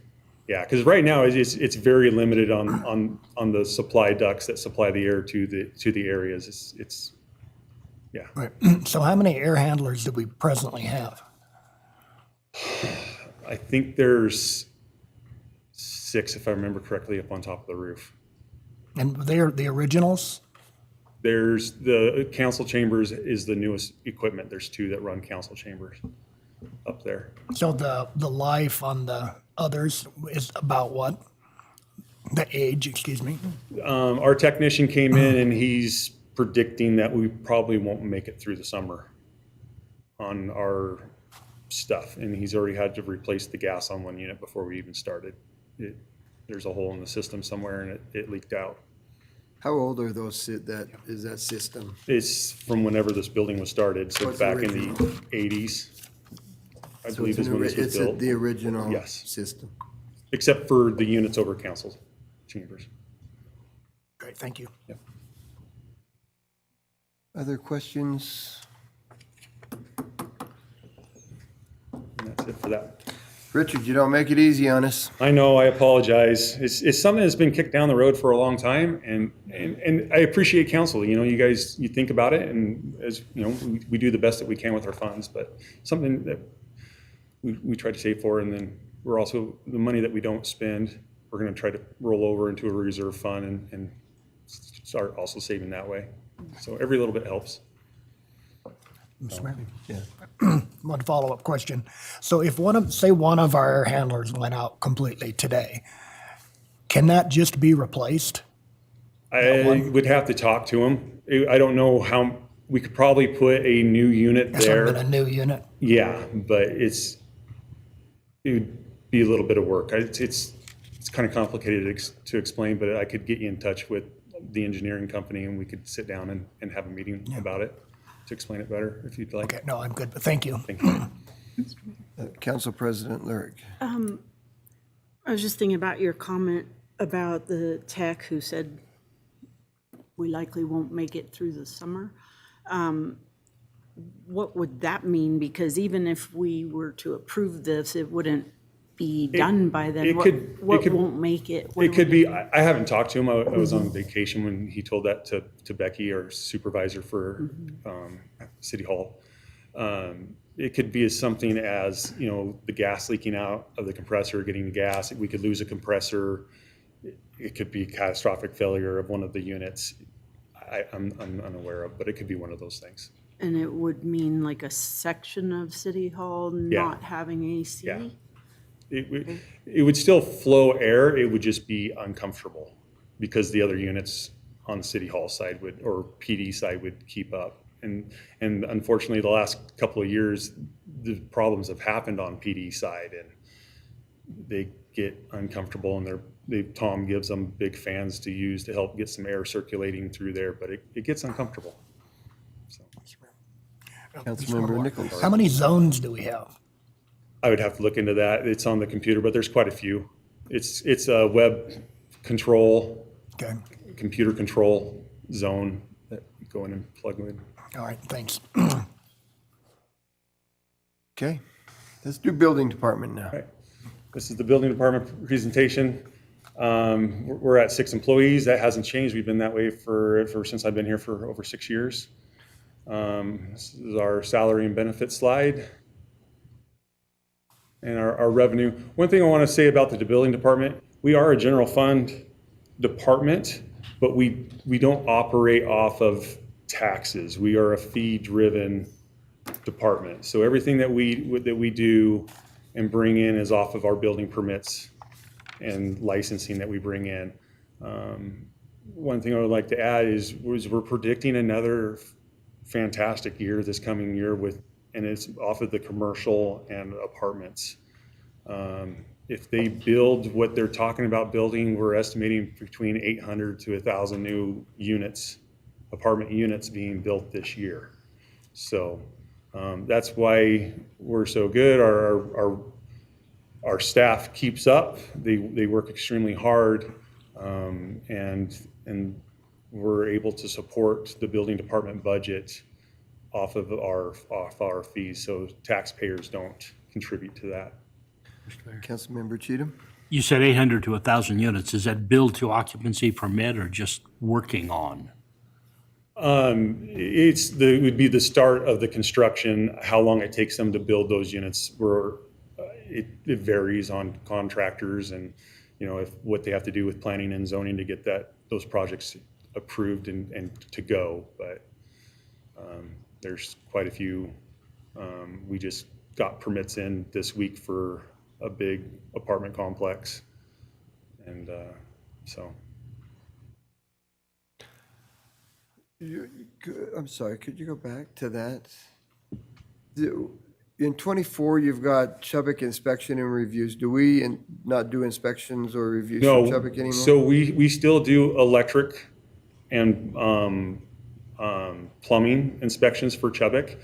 Yeah, because right now it's very limited on the supply ducts that supply the air to the areas. It's yeah. Right. So how many air handlers do we presently have? I think there's 6, if I remember correctly, up on top of the roof. And they're the originals? There's the council chambers is the newest equipment. There's 2 that run council chambers up there. So the life on the others is about what? The age, excuse me? Our technician came in and he's predicting that we probably won't make it through the summer on our stuff. And he's already had to replace the gas on one unit before we even started. There's a hole in the system somewhere and it leaked out. how old are those, that system? It's from whenever this building was started, so What's back the in the 80s. I So believe it's is when this was it's built. the original Yes. system. Except for the units over council chambers. Great, thank you. Other questions? And that's it for that. Richard, you don't make it easy on us. I know, I apologize. It's something that's been kicked down the road for a long time, and I appreciate council. You know, you guys, you think about it, and as, you know, we do the best that we can with our funds, but something that we try to save for, and then we're also, the money that we don't spend, we're gonna try to roll over into a reserve fund and start also saving that way. So every little bit helps. Mr. Mayor? One follow-up question. So if say one of our air handlers went out completely today, can that just be replaced? I would have to talk to him. I don't know how, we could probably put a new unit there. A new unit? Yeah, but it would be a little bit of work. It's kind of complicated to explain, but I could get you in touch with the engineering company and we could sit down and have a meeting about it to explain it better if you'd like. Okay, no, I'm good, but thank you. Thank you. Council President Lyric. I was just thinking about your comment about the tech who said we likely won't make it through the summer. What would that mean? Because even if we were to approve this, it wouldn't be done by then. What won't make it? It could be, I haven't talked to him. I was on vacation when he told that to Becky, our supervisor for City Hall. It could be as something as, you know, the gas leaking out of the compressor, getting the gas. We could lose a compressor. It could be catastrophic failure of one of the units. I'm unaware of, but it could be one of those things. And it would mean like a section of City Hall not having AC? Yeah. It would still flow air. It would just be uncomfortable because the other units on City Hall side or PD side would keep up. And unfortunately, the last couple of years, the problems have happened on PD side, and they get uncomfortable, and Tom gives them big fans to use to help get some air circulating through there, but it gets uncomfortable. So. Councilmember Nichols. How many zones do we have? I would have to look into that. It's on the computer, but there's quite a few. It's a web control, computer control zone that you go in and plug in. All right, thanks. Okay, let's do building department now. Right. This is the building department presentation. We're at 6 employees. That hasn't changed. We've been that way for since I've been here for over 6 years. This is our salary and benefit slide. And our revenue. One thing I want to say about the building department, we are a general fund department, but we don't operate off of taxes. We are a fee-driven department. So everything that we do and bring in is off of our building permits and licensing that we bring in. One thing I would like to add is we're predicting another fantastic year this coming year and it's off of the commercial and apartments. If they build what they're talking about building, we're estimating between 800 to 1,000 new units, apartment units being built this year. So that's why we're so good. Our staff keeps up. They work extremely hard, and we're able to support the building department budget off our fees. So taxpayers don't contribute to that. Councilmember Cheatham? You said 800 to 1,000 units. Is that build to occupancy permit or just working on? It would be the start of the construction. How long it takes them to build those units, it varies on contractors and what they have to do with planning and zoning to get those projects approved and to go. But there's quite a few. We just got permits in this week for a big apartment complex, and so. I'm sorry, could you go back to that? In 24, you've got Chubbuck inspection and reviews. Do we not do inspections or reviews No, for Chubbuck anymore? so we still do electric and plumbing inspections for Chubbuck,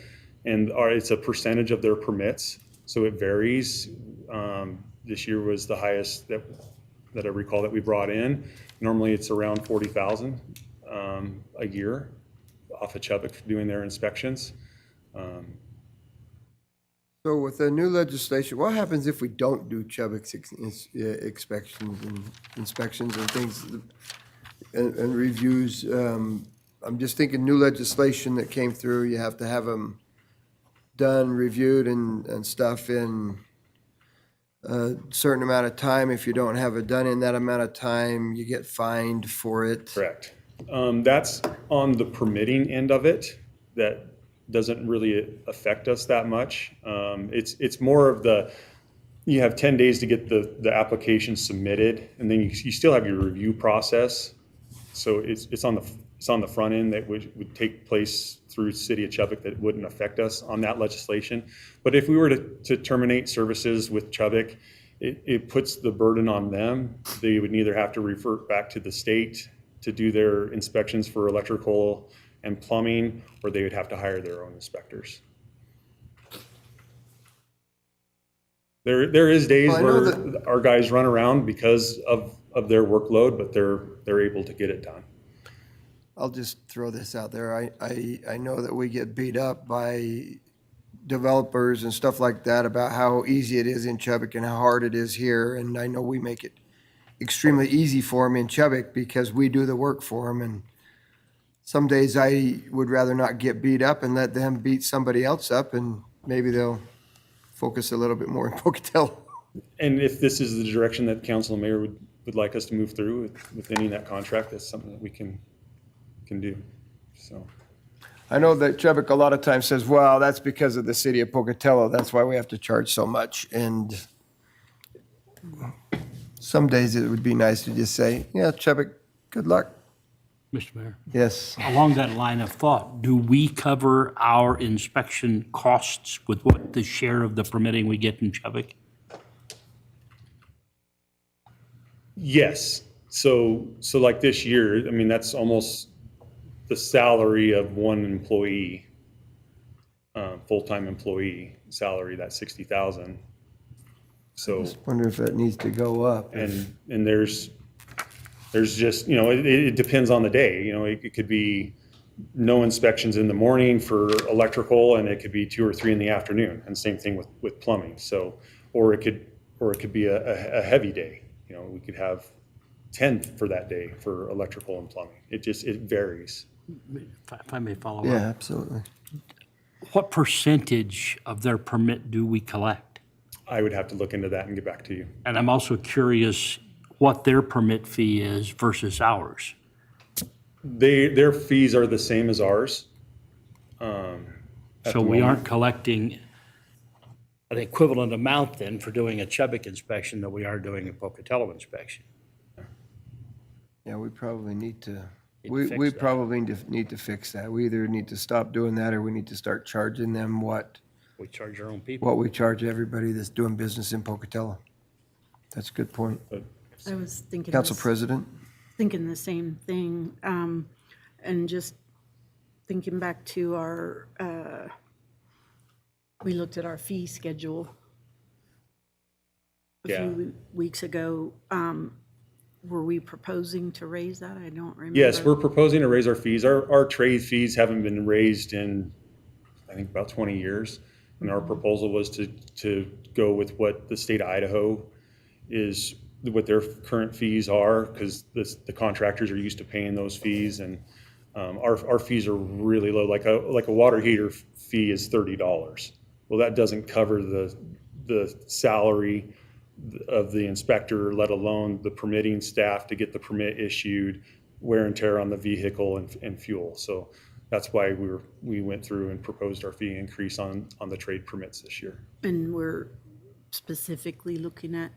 and it's a percentage of their permits, so it varies. This year was the highest that I recall that we brought in. Normally it's around 40,000 a year off of Chubbuck doing their inspections. So with the new legislation, what happens if we don't do Chubbuck's inspections and things and reviews? I'm just thinking new legislation that came through, you have to have them done, reviewed and stuff in a certain amount of time. If you don't have it done in that amount of time, you get fined for it. Correct. That's on the permitting end of it. That doesn't really affect us that much. It's more of you have 10 days to get the application submitted, and then you still have your review process. So it's on the front end that would take place through City of Chubbuck that wouldn't affect us on that legislation. But if we were to terminate services with Chubbuck, it puts the burden on them. They would either have to revert back to the state to do their inspections for electrical and plumbing, or they would have to hire their own inspectors. There is days where our guys run around because of their workload, but they're able to get it done. I'll just throw this out there. I know that we get beat up by developers and stuff like that about how easy it is in Chubbuck and how hard it is here. And I know we make it extremely easy for them in Chubbuck because we do the work for them. And some days I would rather not get beat up and let them beat somebody else up, and maybe they'll focus a little bit more in Pocatello. And if this is the direction that council and mayor would like us to move through with ending that contract, that's something that we can do. So I know that Chubbuck a lot of times says, well, that's because of the city of Pocatello. That's why we have to charge so much. And some days it would be nice to just say, yeah, Chubbuck, good luck. Mr. Mayor? Yes. Along that line of thought, do we cover our inspection costs with what the share of the permitting we get in Chubbuck? yes. So like this year, I mean, that's almost the salary of one employee, full-time employee salary, that 60,000. So. I just wonder if that needs to go up. And there's just, it depends on the day. It could be no inspections in the morning for electrical, and it could be 2 or 3 in the afternoon, and same thing with plumbing. So, or it could be a heavy day. We could have 10 for that day for electrical and plumbing. It varies. If I may follow Yeah, up, absolutely. what percentage of their permit do we collect? I would have to look into that and get back to you. And I'm also curious what their permit fee is versus ours. Their fees are the same as ours. At So the we moment. aren't collecting an equivalent amount then for doing a Chubbuck inspection that we are doing a Pocatello inspection. Yeah, we probably need to, Need to we fix that. probably need to fix that. We either need to stop doing that or we need to start charging them what We charge our own people. we charge everybody that's doing business in Pocatello. That's a good point. I was thinking. Council this- President? Thinking the same thing, and just thinking back to our, we looked at our fee schedule a Yeah. few weeks ago. Were we proposing to raise that? I don't remember. Yes, we're proposing to raise our fees. Our trade fees haven't been raised in, I think, about 20 years. And our proposal was to go with what the state of Idaho is, what their current fees are, because the contractors are used to paying those fees. And our fees are really low. Like a water heater fee is $30. Well, that doesn't cover the salary of the inspector, let alone the permitting staff to get the permit issued, wear and tear on the vehicle and fuel. So that's why we went through and proposed our fee increase on the trade permits this year. And we're specifically looking at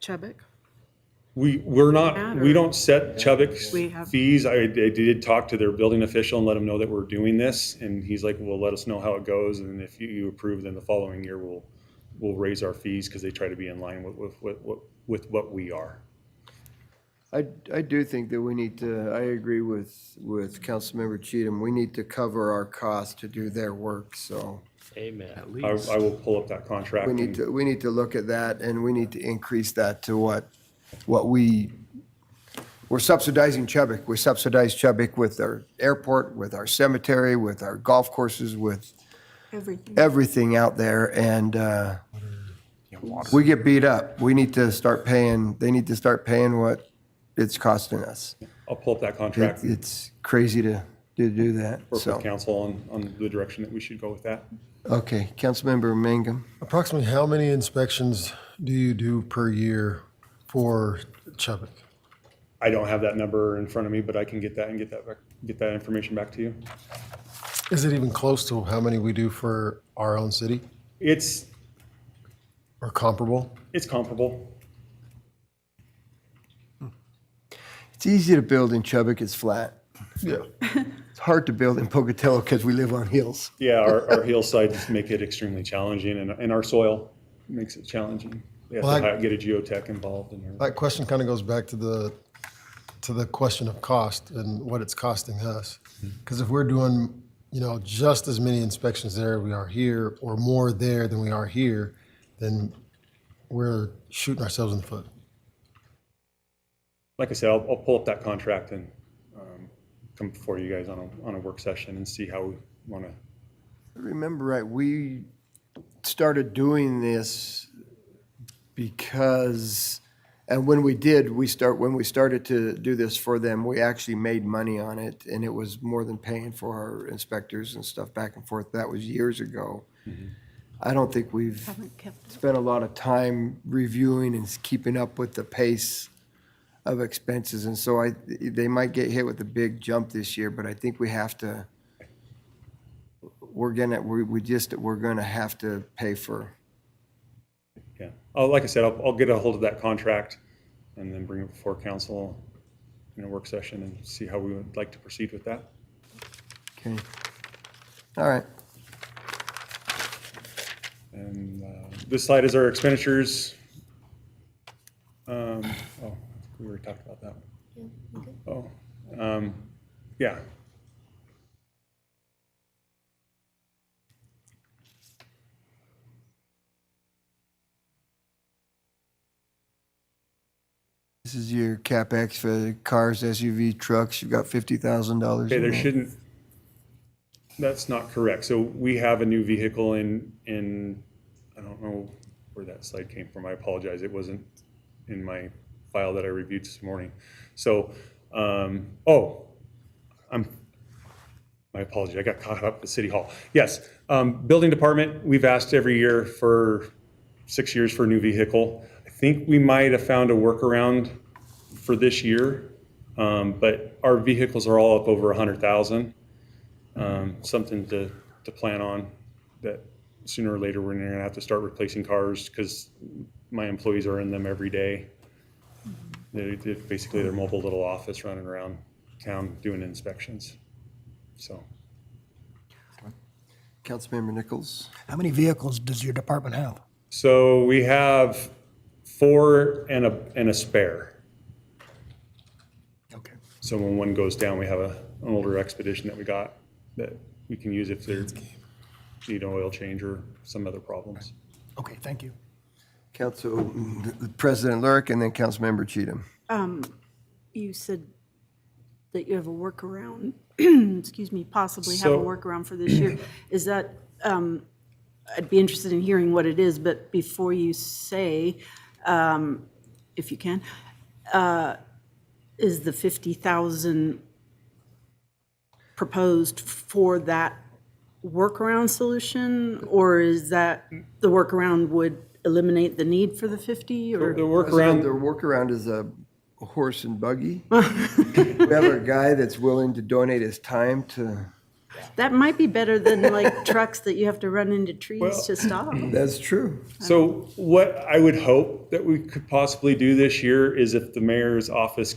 Chubbuck? We're not, we don't set Chubbuck's We have- fees. I did talk to their building official and let him know that we're doing this. And he's like, well, let us know how it goes. And if you approve, then the following year we'll raise our fees because they try to be in line with what we are. I do think that we need to, I agree with Councilmember Cheatham. We need to cover our costs to do their work, so Amen. At I least. will pull up that contract. we need to look at that and we need to increase that to what we're subsidizing Chubbuck. We subsidize Chubbuck with our airport, with our cemetery, with our golf courses, with Everything. everything out there, and we get beat up. We need to start paying, they need to start paying what it's costing us. I'll pull up that contract, It's crazy to do that, work with so. council on the direction that we should go with that. Okay, Councilmember Mangum. Approximately how many inspections do you do per year for Chubbuck? I don't have that number in front of me, but I can get that and get that information back to you. Is it even close to how many we do for our own city It's or comparable? comparable. It's easy to build in Chubbuck, it's flat. Yeah. It's hard to build in Pocatello because we live on hills. Yeah, our hillsides make it extremely challenging, and our soil makes it challenging. We have Well, to get a geotech involved in there. That question kind of goes back to the question of cost and what it's costing us. Because if we're doing, just as many inspections there we are here, or more there than we are here, then we're shooting ourselves in the foot. Like I said, I'll pull up that contract and come before you guys on a work session and see how we want to. Remember right, we started doing this because, and when we started to do this for them, we actually made money on it, and it was more than paying for our inspectors and stuff back and forth. That was years ago. I don't think we've Haven't kept it. spent a lot of time reviewing and keeping up with the pace of expenses, and so they might get hit with a big jump this year, but I think we have to, we're gonna have to pay for. Yeah. Oh, like I said, I'll get a hold of that contract and then bring it before council in a work session and see how we would like to proceed with that. Okay. All right. And this slide is our expenditures. We already talked about that one. Yeah. This is your CapEx for cars, SUV, trucks. You've got $50,000. Okay, there shouldn't, that's not correct. So we have a new vehicle in, I don't know where that slide came from. I apologize. It wasn't in my file that I reviewed this morning. So, my apology, I got caught up at City Hall. Yes, building department, we've asked every year for 6 years for a new vehicle. I think we might have found a workaround for this year, but our vehicles are all up over 100,000. Something to plan on, that sooner or later we're gonna have to start replacing cars because my employees are in them every day. Basically their mobile little office running around town doing inspections. So. Councilmember Nichols? How many vehicles does your department have? So we have 4 and a spare. Okay. So when one goes down, we have an older Expedition that we got that we can use if they need an oil change or some other problems. Okay, thank you. Council President Lurick and then Councilmember Cheatham. You said that you have a workaround, excuse me, possibly have a So- workaround for this year. Is that, I'd be interested in hearing what it is, but before you say, if you can, is the 50,000 proposed for that workaround solution? Or is that the workaround would eliminate the need for the 50 or? The workaround, The workaround is a horse and buggy. We have a guy that's willing to donate his time to, That might be better than like trucks that you have to run into trees to stop. that's true. so what I would hope that we could possibly do this year is if the mayor's office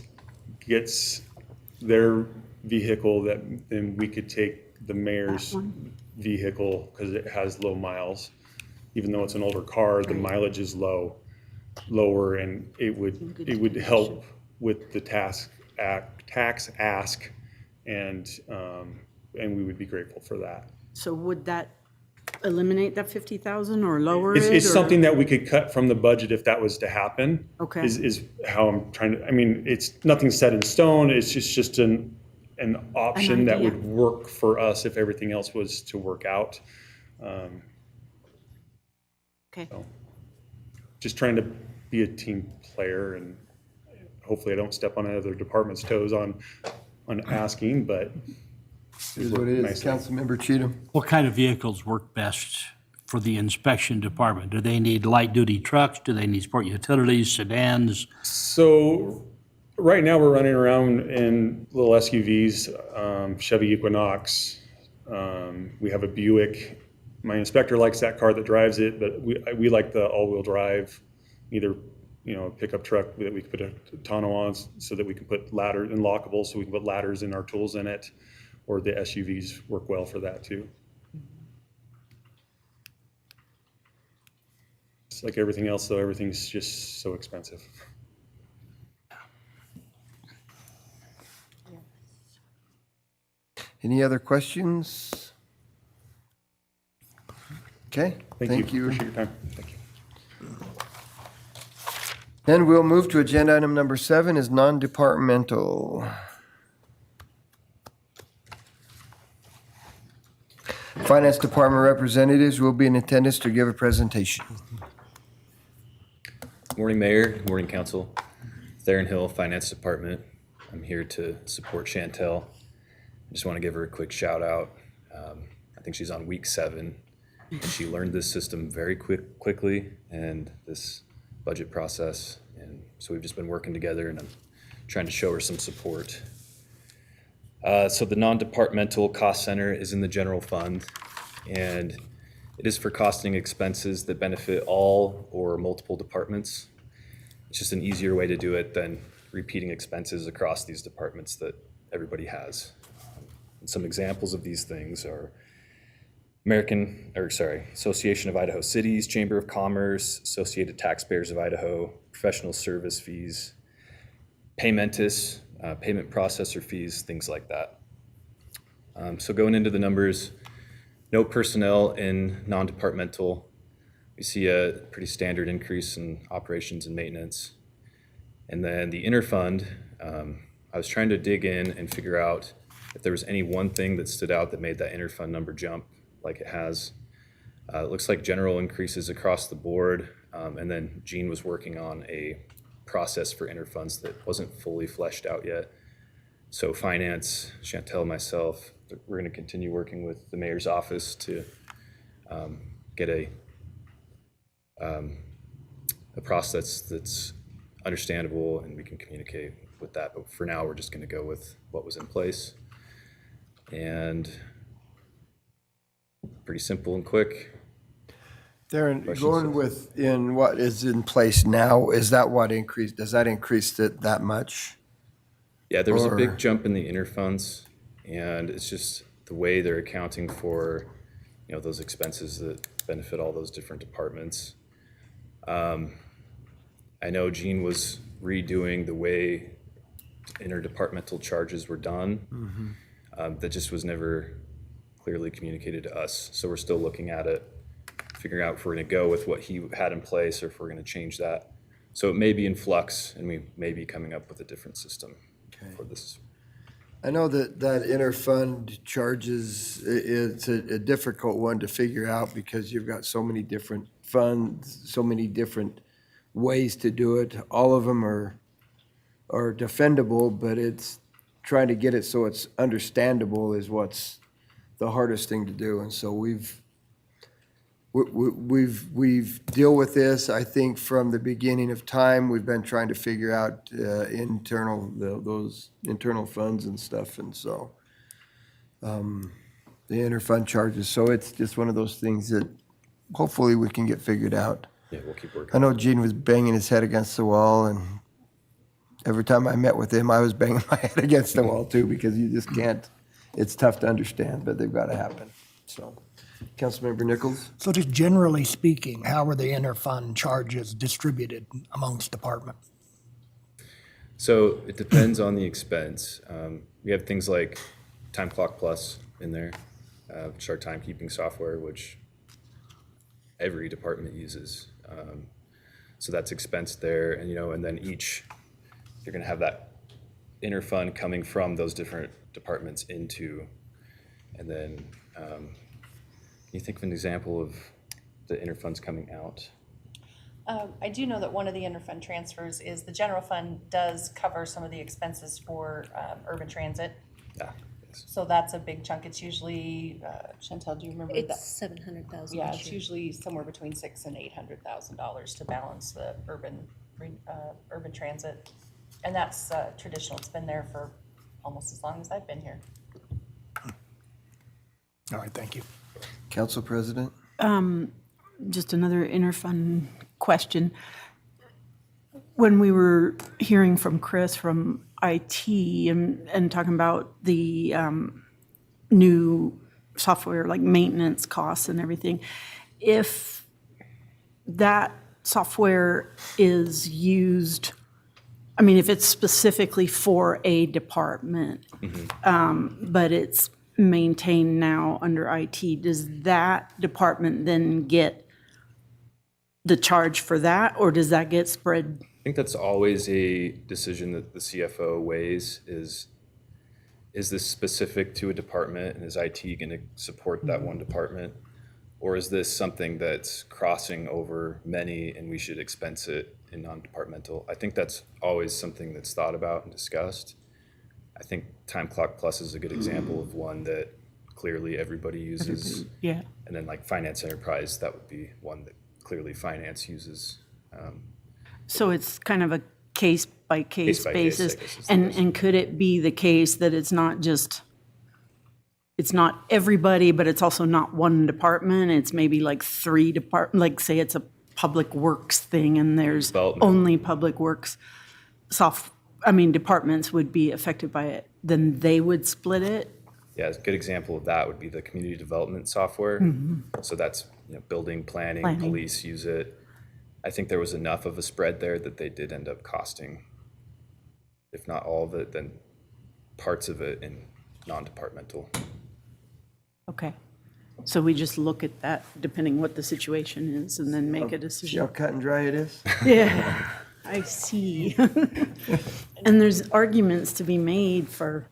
gets their vehicle, then we could take the mayor's vehicle because it has low miles. Even though it's an older car, the mileage is lower, and it would help with the tax ask, and we would be grateful for that. So would that eliminate that 50,000 or lower it? It's or- something that we could cut from the budget if that was to happen. Okay. Is how I'm trying to, I mean, it's nothing set in stone, it's just an option that idea. would work for us if everything else was to work out. Okay. Just trying to be a team player, and hopefully I don't step on other department's toes on asking, but Here's what it is. nicely. Councilmember Cheatham. What kind of vehicles work best for the inspection department? Do they need light-duty trucks? Do they need sport utilities, sedans? So right now we're running around in little SUVs, Chevy Equinox. We have a Buick. My inspector likes that car that drives it, but we like the all-wheel drive, either, a pickup truck that we can put a tonneau on so that we can put ladder and lockable, so we can put ladders in our tools in it, or the SUVs work well for that too. It's like everything else, though, everything's just so expensive. Any other questions? Okay, thank you. Appreciate your time. Thank you. Then we'll move to agenda item number 7 is non-departmental. Finance Department representatives will be in attendance to give a presentation. Morning, Mayor. Good morning, Council. Theron Hill, Finance Department. I'm here to support Chantel. I just want to give her a quick shout out. I think she's on week 7, and she learned this system very quickly and this budget process. And so we've just been working together, and I'm trying to show her some support. So the non-departmental cost center is in the general fund, and it is for costing expenses that benefit all or multiple departments. It's just an easier way to do it than repeating expenses across these departments that everybody has. And some examples of these things are Association of Idaho Cities, Chamber of Commerce, Associated Taxpayers of Idaho, professional service fees, Paymentus, payment processor fees, things like that. So going into the numbers, no personnel in non-departmental. We see a pretty standard increase in operations and maintenance. And then the interfund, I was trying to dig in and figure out if there was any one thing that stood out that made that interfund number jump like it has. It looks like general increases across the board. And then Gene was working on a process for interfunds that wasn't fully fleshed out yet. So finance, Chantel, myself, we're going to continue working with the mayor's office to get a process that's understandable and we can communicate with that. But for now, we're just going to go with what was in place. And pretty simple and quick. Darren, Questions? going with in what is in place now, is that what increased, does that increase it that much? Yeah, there was a Or- big jump in the interfunds, and it's just the way they're accounting for, those expenses that benefit all those different departments. I know Gene was redoing the way interdepartmental charges were done. That just was never clearly communicated to us. So we're still looking at it, figuring out if we're going to go with what he had in place or if we're going to change that. So it may be in flux, and we may be coming up with a different system for this. I know that interfund charges, it's a difficult one to figure out because you've got so many different funds, so many different ways to do it. All of them are defendable, but it's trying to get it so it's understandable is what's the hardest thing to do. And so we've deal with this, I think, from the beginning of time. We've been trying to figure out those internal funds and stuff, and so the interfund charges. So it's just one of those things that hopefully we can get figured out. Yeah, we'll keep working. I know Gene was banging his head against the wall, and every time I met with him, I was banging my head against the wall too, because you just can't, it's tough to understand, but they've got to happen, so. Councilmember Nichols? So just generally speaking, how are the interfund charges distributed amongst departments? So it depends on the expense. We have things like Time Clock Plus in there, which are timekeeping software, which every department uses. So that's expense there, and and then you're going to have that interfund coming from those different departments into, and then. Can you think of an example of the interfunds coming out? I do know that one of the interfund transfers is the general fund does cover some of the expenses for urban transit. Yeah. Yes. So that's a big chunk. It's usually, Chantel, do you remember that? It's 700,000. Yeah, it's usually somewhere between $600,000 and $800,000 to balance the urban transit. And that's traditional. It's been there for almost as long as I've been here. All right, thank you. Council President? Just another interfund question. When we were hearing from Chris from IT and talking about the new software, like maintenance costs and everything, if that software is used, I mean, if it's specifically for a department, but it's maintained now under IT, does that department then get the charge for that, or does that get spread? I think that's always a decision that the CFO weighs is this specific to a department, and is IT going to support that one department? Or is this something that's crossing over many and we should expense it in non-departmental? I think that's always something that's thought about and discussed. I think Time Clock Plus is a good example of one that clearly everybody uses. Yeah. And then like Finance Enterprise, that would be one that clearly finance uses. So it's kind of a case-by-case Case-by-case, basis? I guess is the best. And could it be the case that it's not everybody, but it's also not one department? It's maybe like three like say it's a public works thing and there's Development. only public works departments would be affected by it, then they would split it? Yeah, a good example of that would be the community development software. So that's building, planning, police use it. I think there was enough of a spread there that they did end up costing, if not all of it, then parts of it in non-departmental. Okay. So we just look at that depending what the situation is and then make a See decision? how cut and dry it is? Yeah, I see. And there's arguments to be made for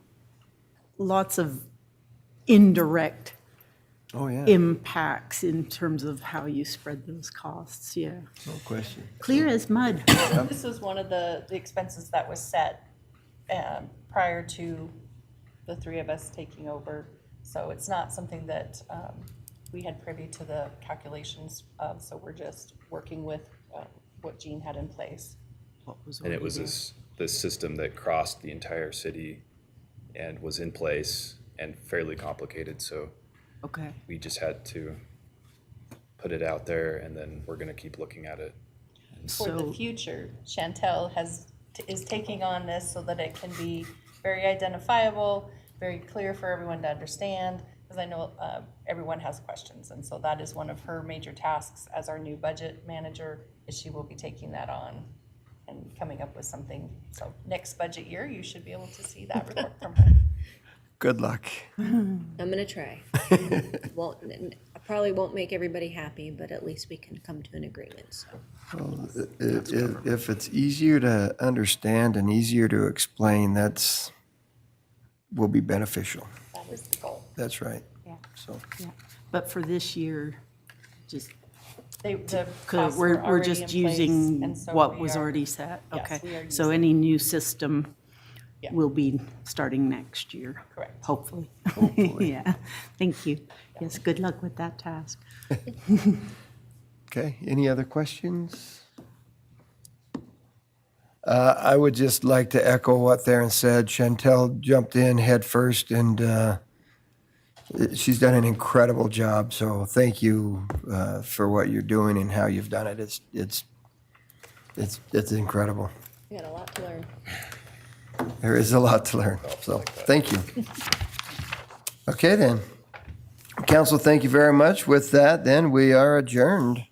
lots of indirect Oh, yeah, impacts in terms of how you spread those costs, yeah. no question. Clear as mud. This was one of the expenses that was set prior to the three of us taking over. So it's not something that we had privy to the calculations of, so we're just working with what Jean had in place. And it was this system that crossed the entire city and was in place and fairly complicated, so Okay. we just had to put it out there, and then we're gonna keep looking at it. For the future, Chantel is taking on this so that it can be very identifiable, very clear for everyone to understand, because I know everyone has questions, and so that is one of her major tasks as our new budget manager, is she will be taking that on and coming up with something. So next budget year, you should be able to see that report from her. Good luck. I'm gonna try. I probably won't make everybody happy, but at least we can come to an agreement, so. If it's easier to understand and easier to explain, will be beneficial. That is the goal. That's right. Yeah. So, Yeah. But for this year, just, The because costs were we're already in just place, using and so what we was are- already set? Yes, Okay. we are So using- any new system Yeah. will be starting next year? Correct. Hopefully. Yeah, thank you. Yes, good luck with that task. okay, any other questions? I would just like to echo what Theron said. Chantel jumped in head first, and she's done an incredible job. So thank you for what you're doing and how you've done it. It's incredible. We got a lot to learn. There is a lot to learn. So thank you. Okay, then. Council, thank you very much. With that, then we are adjourned.